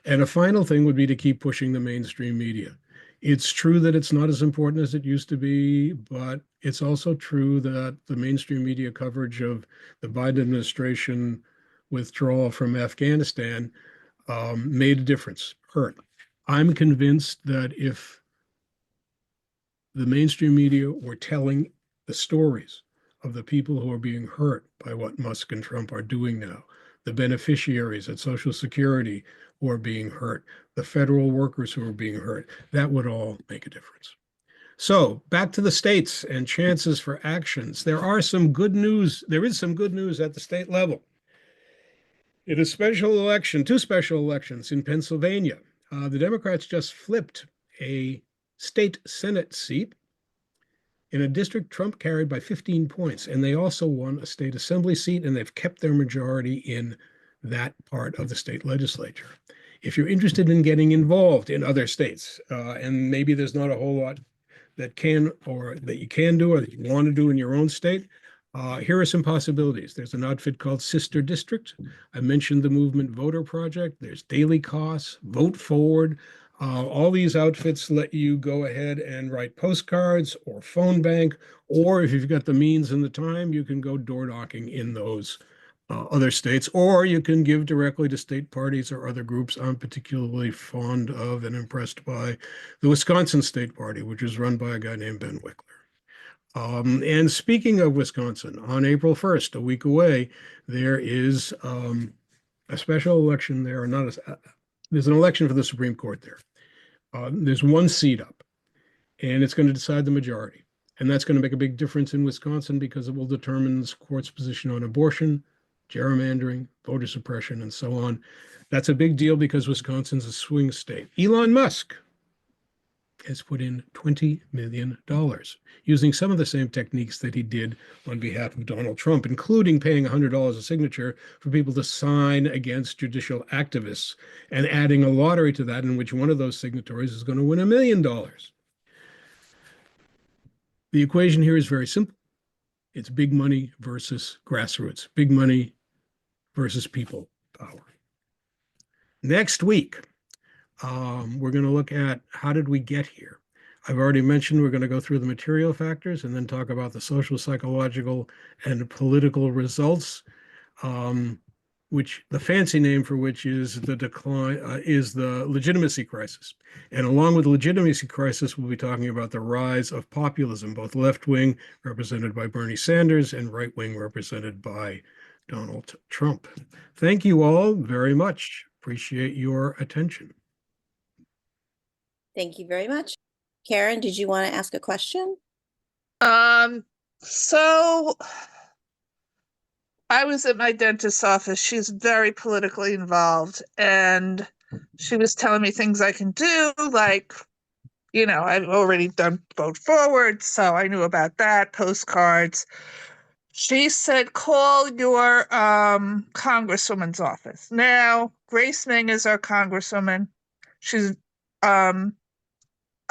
And a final thing would be to keep pushing the mainstream media. It's true that it's not as important as it used to be, but it's also true that the mainstream media coverage of the Biden administration withdrawal from Afghanistan made a difference, hurt. I'm convinced that if the mainstream media were telling the stories of the people who are being hurt by what Musk and Trump are doing now, the beneficiaries at Social Security who are being hurt, the federal workers who are being hurt, that would all make a difference. So back to the states and chances for actions. There is some good news at the state level. In a special election, 2 special elections in Pennsylvania, the Democrats just flipped a state Senate seat in a district Trump carried by 15 points. And they also won a state assembly seat, and they've kept their majority in that part of the state legislature. If you're interested in getting involved in other states, and maybe there's not a whole lot that you can do or that you want to do in your own state, here are some possibilities. There's an outfit called Sister District. I mentioned the Movement Voter Project. There's Daily Costs, Vote Forward. All these outfits let you go ahead and write postcards or phone bank, or if you've got the means and the time, you can go door knocking in those other states, or you can give directly to state parties or other groups. I'm particularly fond of and impressed by the Wisconsin State Party, which is run by a guy named Ben Wickler. And speaking of Wisconsin, on April 1st, a week away, there is a special election there. There's an election for the Supreme Court there. There's 1 seat up, and it's going to decide the majority. And that's going to make a big difference in Wisconsin because it will determine the court's position on abortion, gerrymandering, voter suppression, and so on. That's a big deal because Wisconsin's a swing state. Elon Musk has put in $20 million using some of the same techniques that he did on behalf of Donald Trump, including paying $100 a signature for people to sign against judicial activists and adding a lottery to that in which one of those signatories is going to win $1 million. The equation here is very simple. It's big money versus grassroots, big money versus people power. Next week, we're going to look at how did we get here. I've already mentioned we're going to go through the material factors and then talk about the social, psychological, and political results, which the fancy name for which is the decline, is the legitimacy crisis. And along with the legitimacy crisis, we'll be talking about the rise of populism, both left-wing, represented by Bernie Sanders, and right-wing, represented by Donald Trump. Thank you all very much. Appreciate your attention. Thank you very much. Karen, did you want to ask a question? So I was at my dentist's office. She's very politically involved, and she was telling me things I can do, like, I've already done Vote Forward, so I knew about that, postcards. She said, call your congresswoman's office. Now, Grace Ming is our congresswoman. She's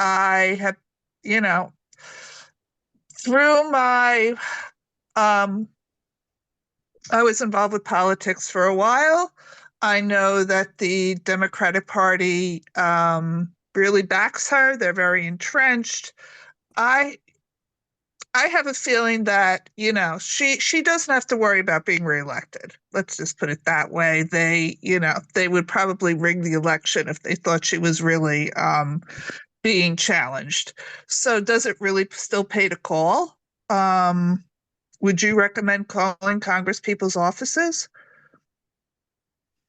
I have, through my, I was involved with politics for a while. I know that the Democratic Party really backs her. They're very entrenched. I have a feeling that, she doesn't have to worry about being reelected. Let's just put it that way. They would probably rig the election if they thought she was really being challenged. So does it really still pay to call? Would you recommend calling Congress people's offices?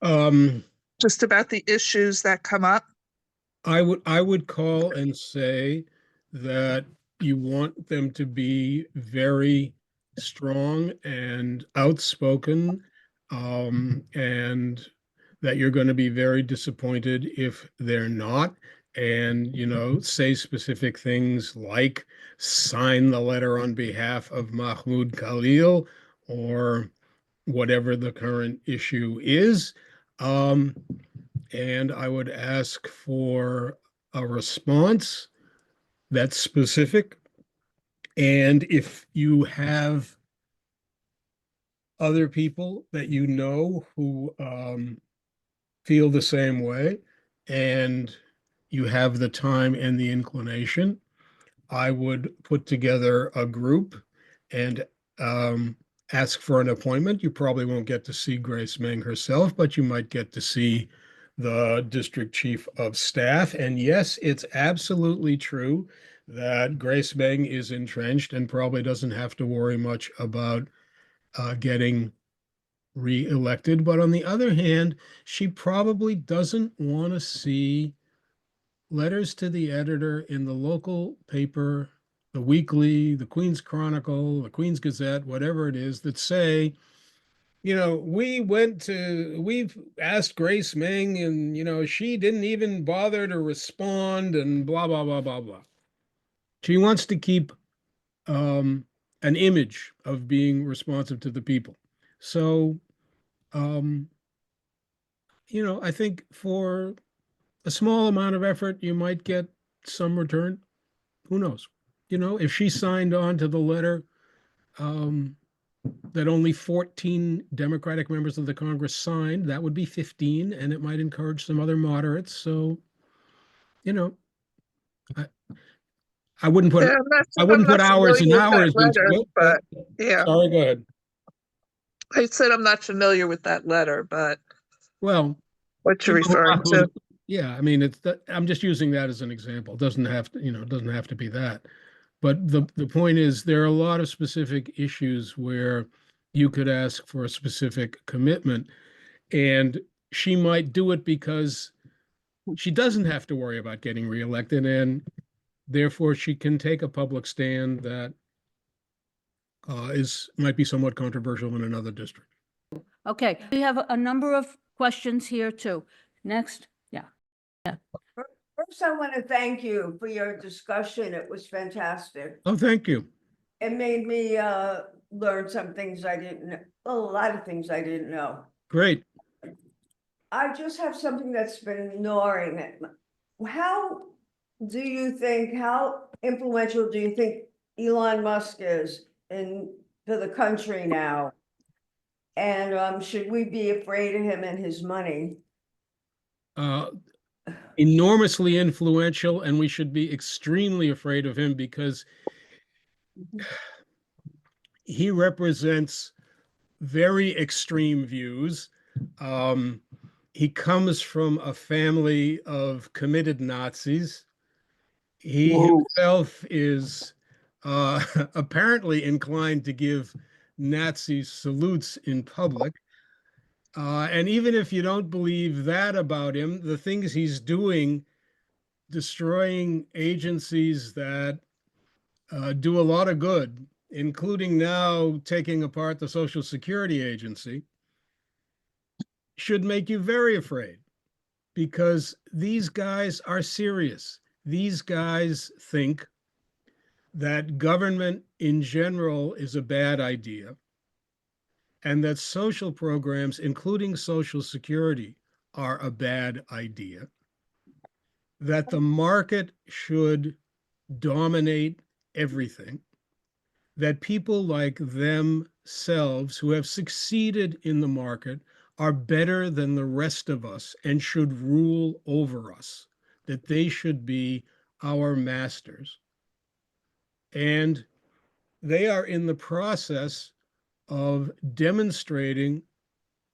Just about the issues that come up? I would call and say that you want them to be very strong and outspoken, and that you're going to be very disappointed if they're not. And, say specific things like sign the letter on behalf of Mahmoud Khalil or whatever the current issue is. And I would ask for a response that's specific And if you have other people that you know who feel the same way, and you have the time and the inclination, I would put together a group and ask for an appointment. You probably won't get to see Grace Meng herself, but you might get to see the district chief of staff. And yes, it's absolutely true that Grace Meng is entrenched and probably doesn't have to worry much about getting re-elected. But on the other hand, she probably doesn't want to see letters to the editor in the local paper, the Weekly, the Queen's Chronicle, the Queen's Gazette, whatever it is, that say, we've asked Grace Meng and, she didn't even bother to respond and blah, blah, blah, blah, blah. She wants to keep an image of being responsive to the people. So, I think for a small amount of effort, you might get some return. Who knows? If she signed on to the letter that only 14 Democratic members of the Congress signed, that would be 15, and it might encourage some other moderates. So, I, I wouldn't put Yeah, I wouldn't I'm put not hours familiar and with that hours into letter, it. but yeah, Sorry, go ahead. I said I'm not familiar with that letter, but Well, what you're referring to. yeah, I mean, I'm just using that as an example. It doesn't have to, it doesn't have to be that. But the point is, there are a lot of specific issues where you could ask for a specific commitment, and she might do it because she doesn't have to worry about getting reelected, and therefore she can take a public stand that might be somewhat controversial in another district. Okay, we have a number of questions here too. Next, yeah. First, I want to thank you for your discussion. It was fantastic. Oh, thank you. It made me learn some things I didn't know, a lot of things I didn't know. Great. I just have something that's been gnawing at how influential do you think Elon Musk is to the country now? And should we be afraid of him and his money? Enormously influential, and we should be extremely afraid of him because he represents very extreme views. He comes from a family of committed Nazis. He himself is apparently inclined to give Nazi salutes in public. And even if you don't believe that about him, the things he's doing, destroying agencies that do a lot of good, including now taking apart the Social Security Agency, should make you very afraid, because these guys are serious. These guys think that government in general is a bad idea, and that social programs, including Social Security, are a bad idea, that the market should dominate everything, that people like themselves who have succeeded in the market are better than the rest of us and should rule over us, that they should be our masters. And they are in the process of demonstrating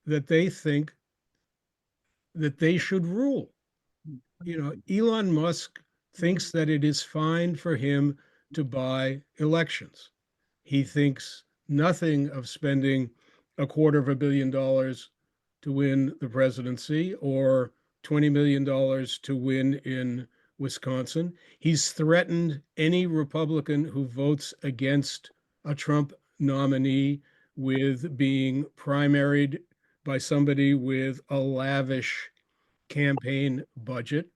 that they think that they should rule. Elon Musk thinks that it is fine for him to buy elections. He thinks nothing of spending $250 million to win the presidency, or $20 million to win in Wisconsin. He's threatened any Republican who votes against a Trump nominee with being primaried by somebody with a lavish campaign budget.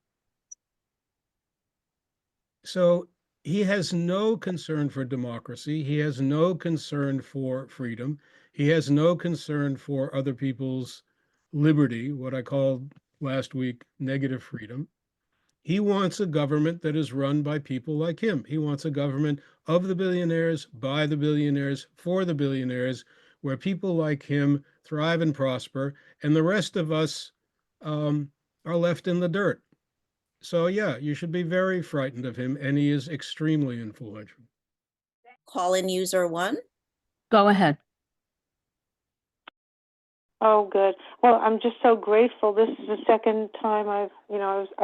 So he has no concern for democracy. He has no concern for freedom. He has no concern for other people's liberty, what I called last week negative freedom. He wants a government that is run by people like him. He wants a government of the billionaires, by the billionaires, for the billionaires, where people like him thrive and prosper, and the rest of us are left in the dirt. So yeah, you should be very frightened of him, and he is extremely influential. Call-in user 1. Go ahead. Oh, good. Well, I'm just so grateful. This is the second time I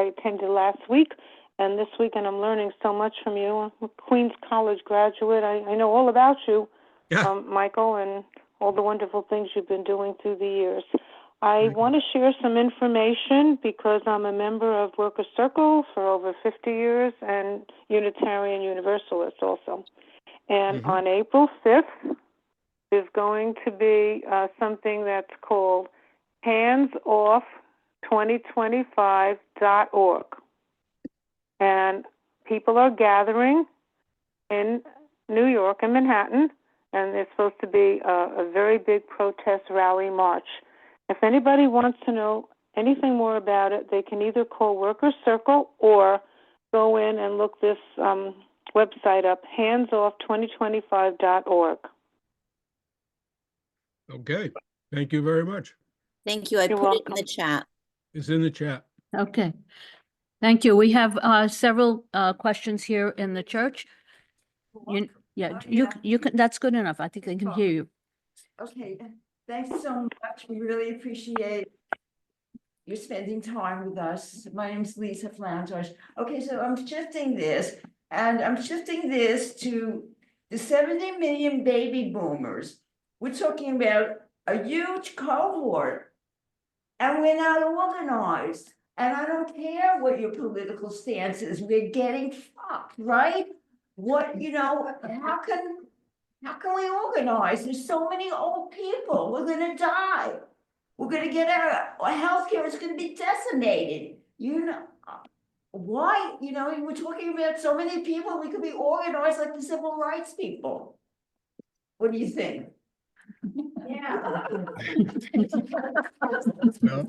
attended last week, and this week, and I'm learning so much from you. I'm a Queens College graduate. I know all about you, Yeah. Michael, and all the wonderful things you've been doing through the years. I want to share some information because I'm a member of Workers' Circle for over 50 years and Unitarian Universalist also. And on April 5th, there's going to be something that's called handsoff2025.org. And people are gathering in New York and Manhattan, and there's supposed to be a very big protest rally march. If anybody wants to know anything more about it, they can either call Workers' Circle or go in and look this website up, handsoff2025.org. Okay. Thank you very much. Thank you. I You're put it in welcome. the chat. It's in the chat. Okay. Thank you. We have several questions here in the church. You can, that's good enough. I think they can hear you. Okay, thanks so much. We really appreciate you spending time with us. My name's Lisa Flanders. Okay, so I'm shifting this, and I'm shifting this to the 70 million baby boomers. We're talking about a huge cohort, and we're not organized. And I don't care what your political stance is, we're getting fucked, right? How can we organize? There's so many old people, we're gonna die. We're gonna get our healthcare is gonna be decimated, why, we're talking about so many people, we could be organized like the civil rights people. What do you think? Yeah. Well,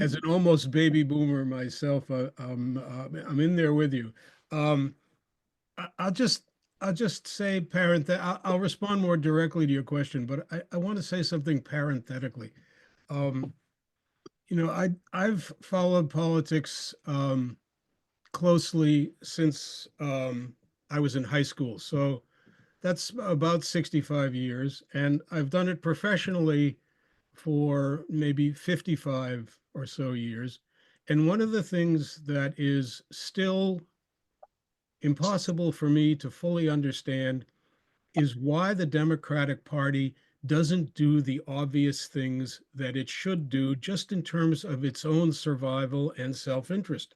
as an almost baby boomer myself, I'm in there with you. I'll just say I'll respond more directly to your question, but I want to say something parenthetically. I've followed politics closely since I was in high school. So that's about 65 years. And I've done it professionally for maybe 55 or so years. And one of the things that is still impossible for me to fully understand is why the Democratic Party doesn't do the obvious things that it should do just in terms of its own survival and self-interest.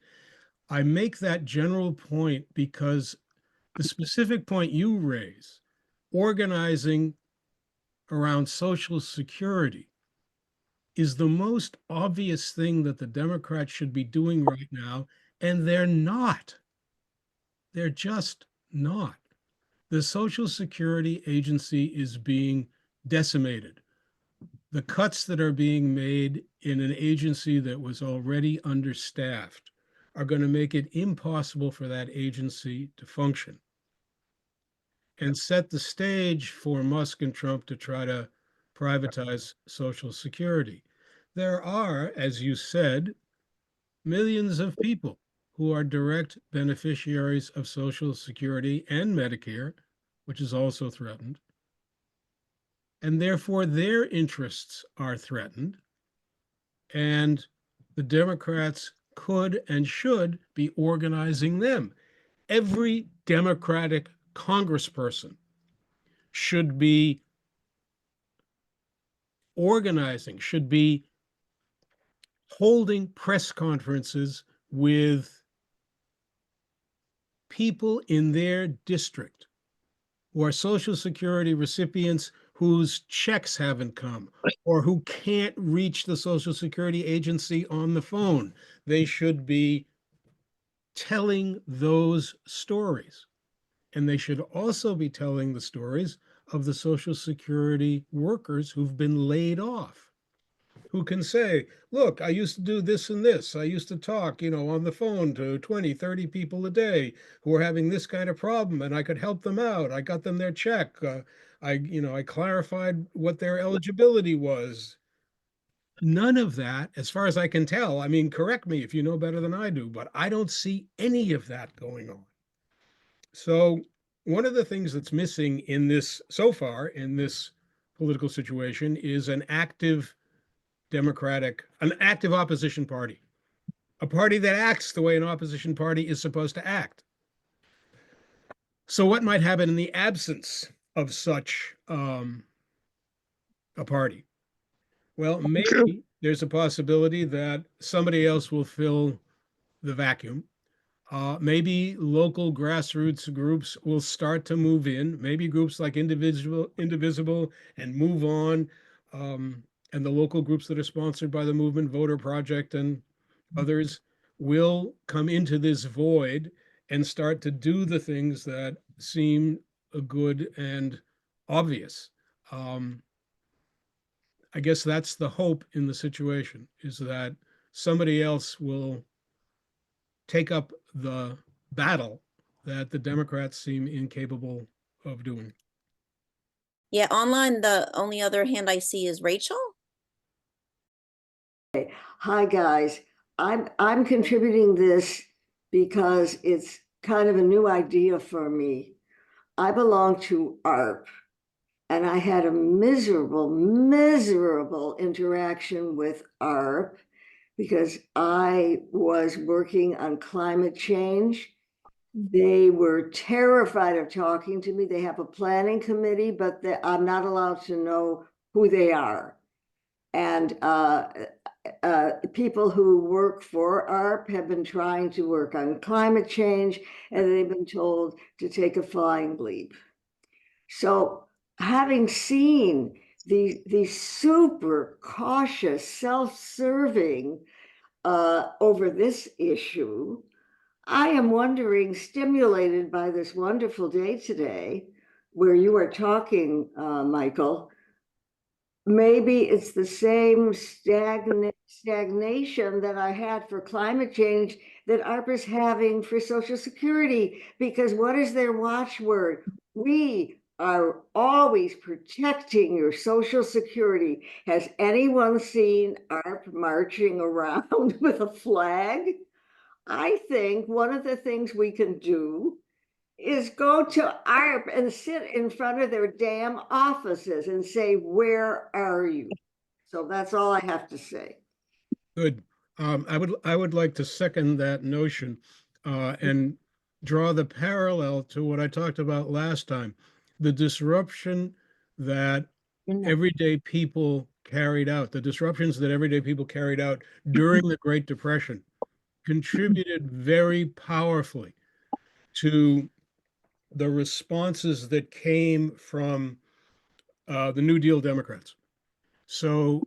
I make that general point because the specific point you raise, organizing around Social Security, is the most obvious thing that the Democrats should be doing right now, and they're not. They're just not. The Social Security agency is being decimated. The cuts that are being made in an agency that was already understaffed are going to make it impossible for that agency to function and set the stage for Musk and Trump to try to privatize Social Security. There are, as you said, millions of people who are direct beneficiaries of Social Security and Medicare, which is also threatened. And therefore, their interests are threatened. And the Democrats could and should be organizing them. Every Democratic congressperson should be organizing, should be holding press conferences with people in their district who are Social Security recipients whose checks haven't come or who can't reach the Social Security agency on the phone. They should be telling those stories. And they should also be telling the stories of the Social Security workers who've been laid off, who can say, look, I used to do this and this. I used to talk, on the phone to 20, 30 people a day who are having this kind of problem, and I could help them out. I got them their check. I clarified what their eligibility was. None of that, as far as I can tell. I mean, correct me if you know better than I do, but I don't see any of that going on. So one of the things that's missing in this so far in this political situation is an active opposition party, a party that acts the way an opposition party is supposed to act. So what might happen in the absence of such a party? Well, maybe there's a possibility that somebody else will fill the vacuum. Maybe local grassroots groups will start to move in. Maybe groups like Indivisible and Move On, and the local groups that are sponsored by the Movement Voter Project and others will come into this void and start to do the things that seem good and obvious. I guess that's the hope in the situation, is that somebody else will take up the battle that the Democrats seem incapable of doing. Yeah, online, the only other hand I see is Rachel. Hi, guys. I'm contributing this because it's kind of a new idea for me. I belong to ARP, and I had a miserable interaction with ARP because I was working on climate change. They were terrified of talking to me. They have a planning committee, but I'm not allowed to know who they are. And people who work for ARP have been trying to work on climate change, and they've been told to take a flying leap. So having seen these super cautious, self-serving over this issue, I am wondering, stimulated by this wonderful day today, where you are talking, Michael, maybe it's the same stagnation that I had for climate change that ARP is having for Social Security, because what is their watchword? We are always protecting your Social Security. Has anyone seen ARP marching around with a flag? I think one of the things we can do is go to ARP and sit in front of their damn offices and say, where are you? So that's all I have to say. Good. I would like to second that notion and draw the parallel to what I talked about last time. The disruption that everyday people carried out, the disruptions that everyday people carried out during the Great Depression contributed very powerfully to the responses that came from the New Deal Democrats. So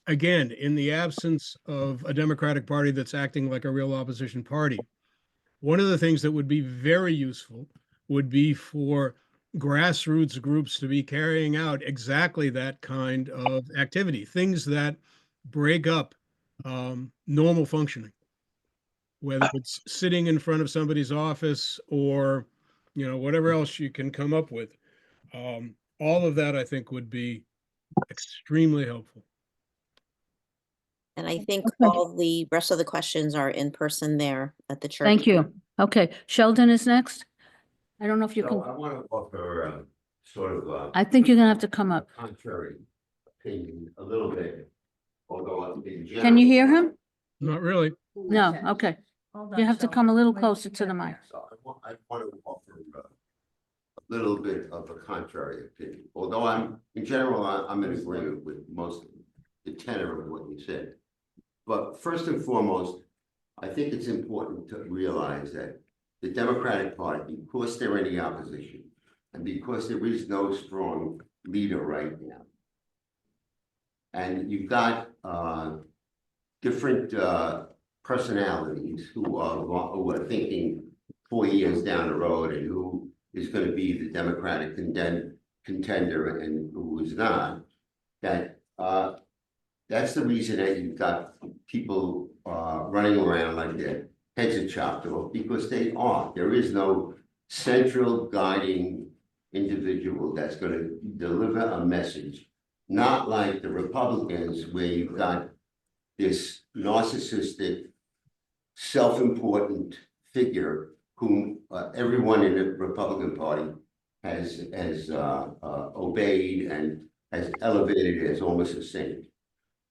again, in the absence of a Democratic Party that's acting like a real opposition party, one of the things that would be very useful would be for grassroots groups to be carrying out exactly that kind of activity, things that break up normal functioning, whether it's sitting in front of somebody's office or, whatever else you can come up with. All of that, I think, would be extremely helpful. And I think Okay. all the rest of the questions are in person there at the church. Thank you. Okay, Sheldon is next. I don't know if you So can, I want to offer sort of I think you're gonna have to come up. contrary opinion a little bit, although in general. Can you hear him? Not really. No, okay. You have to come a little closer to the mic. So I want to offer a little bit of a contrary opinion, although in general, I'm in agreement with most of the tenor of what you said. But first and foremost, I think it's important to realize that the Democratic Party, because they're in the opposition, and because there is no strong leader right now, and you've got different personalities who are thinking 4 years down the road and who is going to be the Democratic contender and who is not, that That's the reason that you've got people running around like their heads are chopped off, because they are. There is no central guiding individual that's going to deliver a message, not like the Republicans, where you've got this narcissistic, self-important figure whom everyone in the Republican Party has obeyed and has elevated as almost a saint.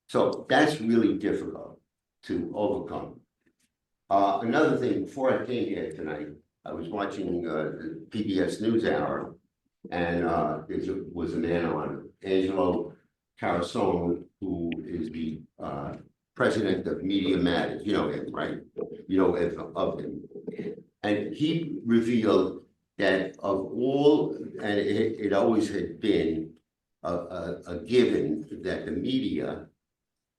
So that's really difficult to overcome. Another thing, before I came here tonight, I was watching the PBS NewsHour, and there was a man on, Angelo Carasone, who is the president of Media Matters. You know him, right? You know of him. And he revealed that of all, and it always had been a given that the media,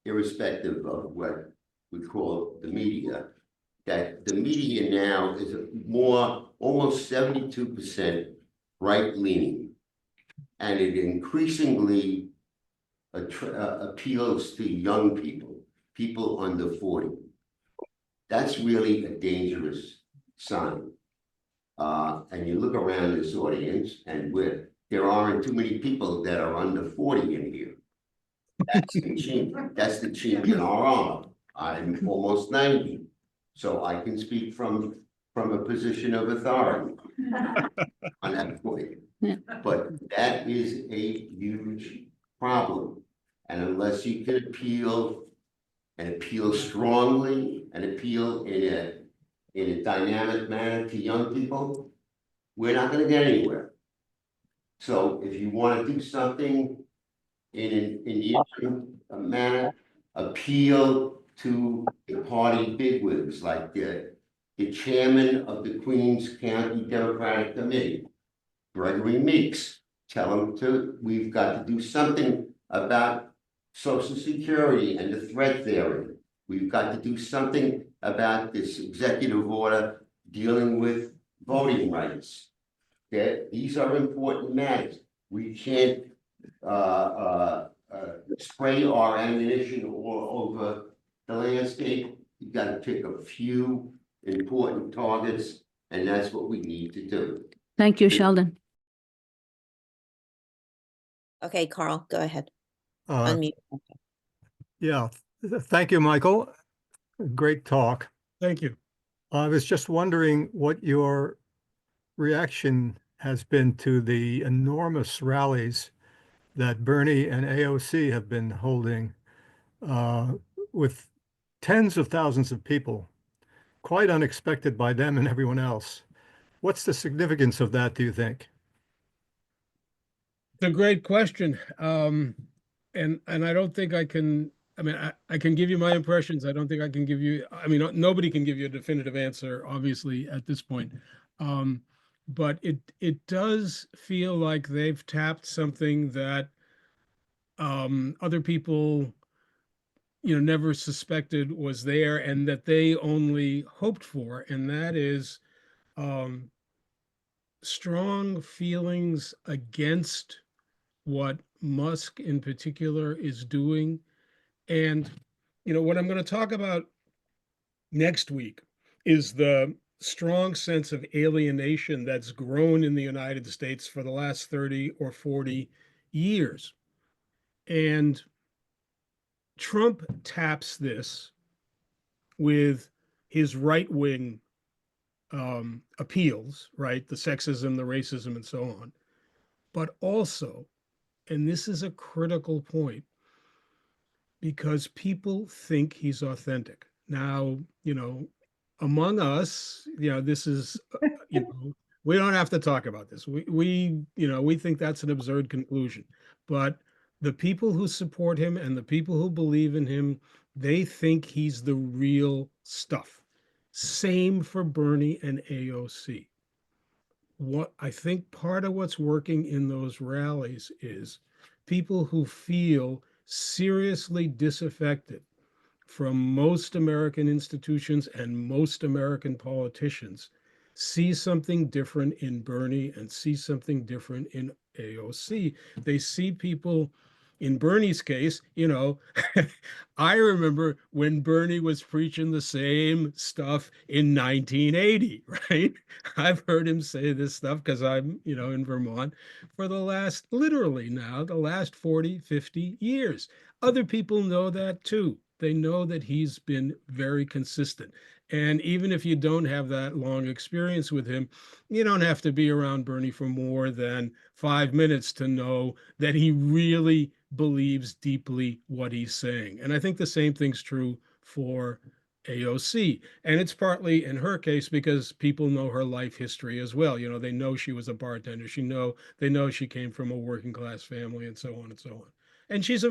irrespective of what we call the media, that the media now is more, almost 72% right-leaning, and it increasingly appeals to young people, people under 40. That's really a dangerous sign. And you look around this audience, and there aren't too many people that are under 40 in here. That's the chink in our armor. I'm almost 90, so I can speak from a position of authority on that point. Yeah. But that is a huge problem. And unless you can appeal strongly and appeal in a dynamic manner to young people, we're not going to get anywhere. So if you want to do something in the interim manner, appeal to the party bigwigs, like the chairman of the Queens County Democratic Committee, Gregory Meeks. Tell him we've got to do something about Social Security and the threat theory. We've got to do something about this executive order dealing with voting rights. These are important matters. We can't spray our ammunition all over the landscape. You've got to pick a few important targets, and that's what we need to do. Thank you, Sheldon. Okay, Carl, go ahead. Uh, Unmute. yeah, thank you, Michael. Great talk. Thank you. I was just wondering what your reaction has been to the enormous rallies that Bernie and AOC have been holding with tens of thousands of people, quite unexpected by them and everyone else. What's the significance of that, do you think? It's a great question. And I don't think I can, I mean, I can give you my impressions. I don't think I can give you, I mean, nobody can give you a definitive answer, obviously, at this point. But it does feel like they've tapped something that other people, never suspected was there, and that they only hoped for, and that is strong feelings against what Musk in particular is doing. And, what I'm going to talk about next week is the strong sense of alienation that's grown in the United States for the last 30 or 40 years. And Trump taps this with his right-wing appeals, right? The sexism, the racism, and so on. But also, and this is a critical point, because people think he's authentic. Now, among us, this is, we don't have to talk about this. We think that's an absurd conclusion. But the people who support him and the people who believe in him, they think he's the real stuff. Same for Bernie and AOC. What I think part of what's working in those rallies is people who feel seriously disaffected from most American institutions and most American politicians see something different in Bernie and see something different in AOC. They see people in Bernie's case, I remember when Bernie was preaching the same stuff in 1980, right? I've heard him say this stuff because I'm, in Vermont for the last 40, 50 years. Other people know that too. They know that he's been very consistent. And even if you don't have that long experience with him, you don't have to be around Bernie for more than 5 minutes to know that he really believes deeply what he's saying. And I think the same thing's true for AOC. And it's partly in her case because people know her life history as well. They know she was a bartender. They know she came from a working class family and so on and so on. And she's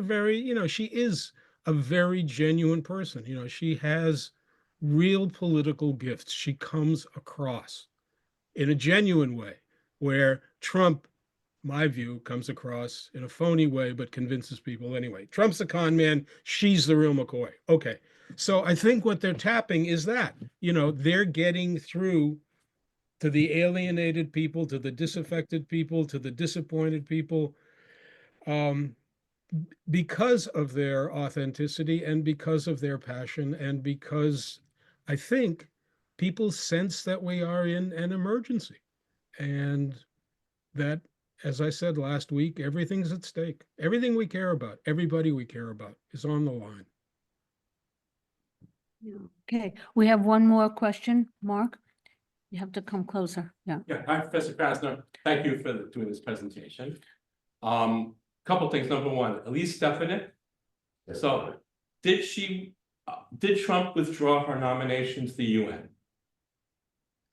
she is a very genuine person. She has real political gifts. She comes across in a genuine way, where Trump, my view, comes across in a phony way, but convinces people anyway. Trump's a con man. She's the real McCoy. Okay. So I think what they're tapping is that, they're getting through to the alienated people, to the disaffected people, to the disappointed people, because of their authenticity and because of their passion, and because I think people sense that we are in an emergency, and that, as I said last week, everything's at stake. Everything we care about, everybody we care about is on the line. Okay, we have one more question, Mark. You have to come closer. Yeah. Yeah, hi, Professor Krasner. Thank you for doing this presentation. Couple things. Number one, Elise Stefanik. So, did Trump withdraw her nomination to the UN?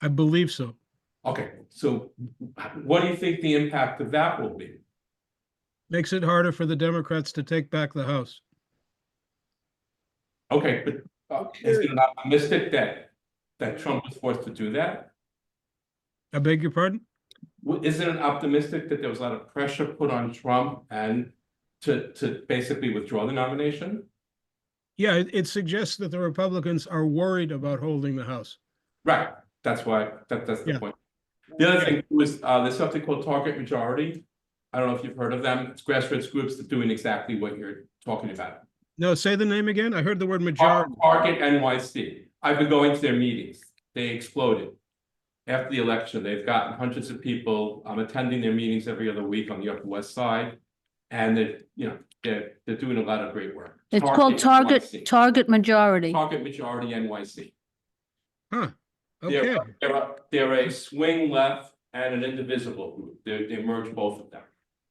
I believe so. Okay, so what do you think the impact of that will be? Makes it harder for the Democrats to take back the House. Okay, but is it not optimistic that Trump was forced to do that? I beg your pardon? Isn't it optimistic that there was a lot of pressure put on Trump and to basically withdraw the nomination? Yeah, it suggests that the Republicans are worried about holding the House. Right, that's the point. The other thing was there's something called Target Majority. I don't know if you've heard of them. It's grassroots groups that are doing exactly what you're talking about. No, say the name again. I heard the word majority. Target NYC. I've been going to their meetings. They exploded. After the election, they've gotten hundreds of people. I'm attending their meetings every other week on the Upper West Side, and they're doing a lot of great work. It's called Target Majority. Target Majority NYC. Huh. Okay. They're a swing left and an indivisible group. They merge both of them.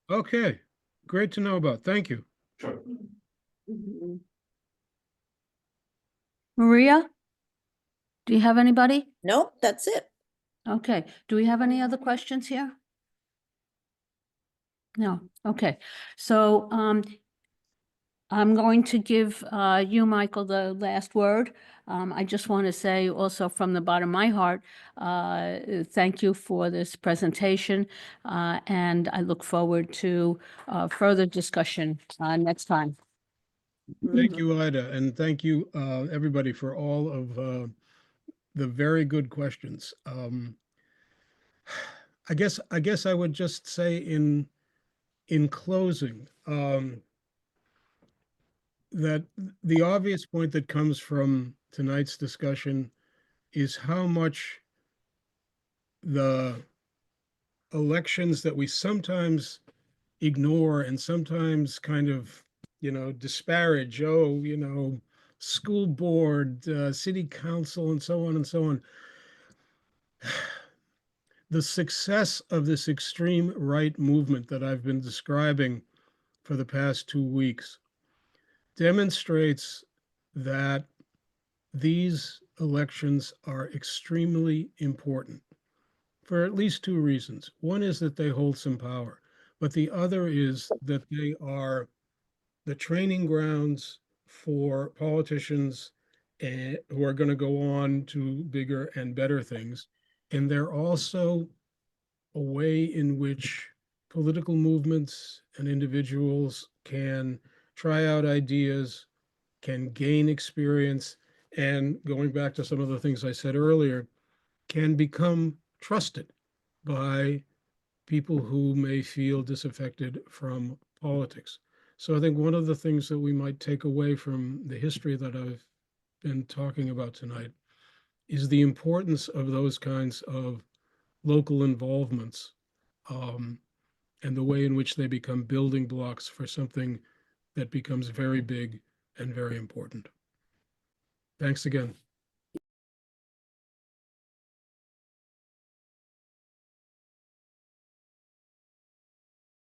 Okay. Great to know about. Thank you. Sure. Maria? Do you have anybody? Nope, that's it. Okay, do we have any other questions here? No, okay, so I'm going to give you, Michael, the last word. I just want to say also from the bottom of my heart, thank you for this presentation, and I look forward to further discussion next time. Thank you, Ida, and thank you, everybody, for all of the very good questions. I guess I would just say in closing that the obvious point that comes from tonight's discussion is how much the elections that we sometimes ignore and sometimes kind of, disparage, school board, city council, and so on and so on. The success of this extreme right movement that I've been describing for the past 2 weeks demonstrates that these elections are extremely important for at least 2 reasons. One is that they hold some power, but the other is that they are the training grounds for politicians who are going to go on to bigger and better things. And they're also a way in which political movements and individuals can try out ideas, can gain experience, and going back to some of the things I said earlier, can become trusted by people who may feel disaffected from politics. So I think one of the things that we might take away from the history that I've been talking about tonight is the importance of those kinds of local involvements, and the way in which they become building blocks for something that becomes very big and very important. Thanks again.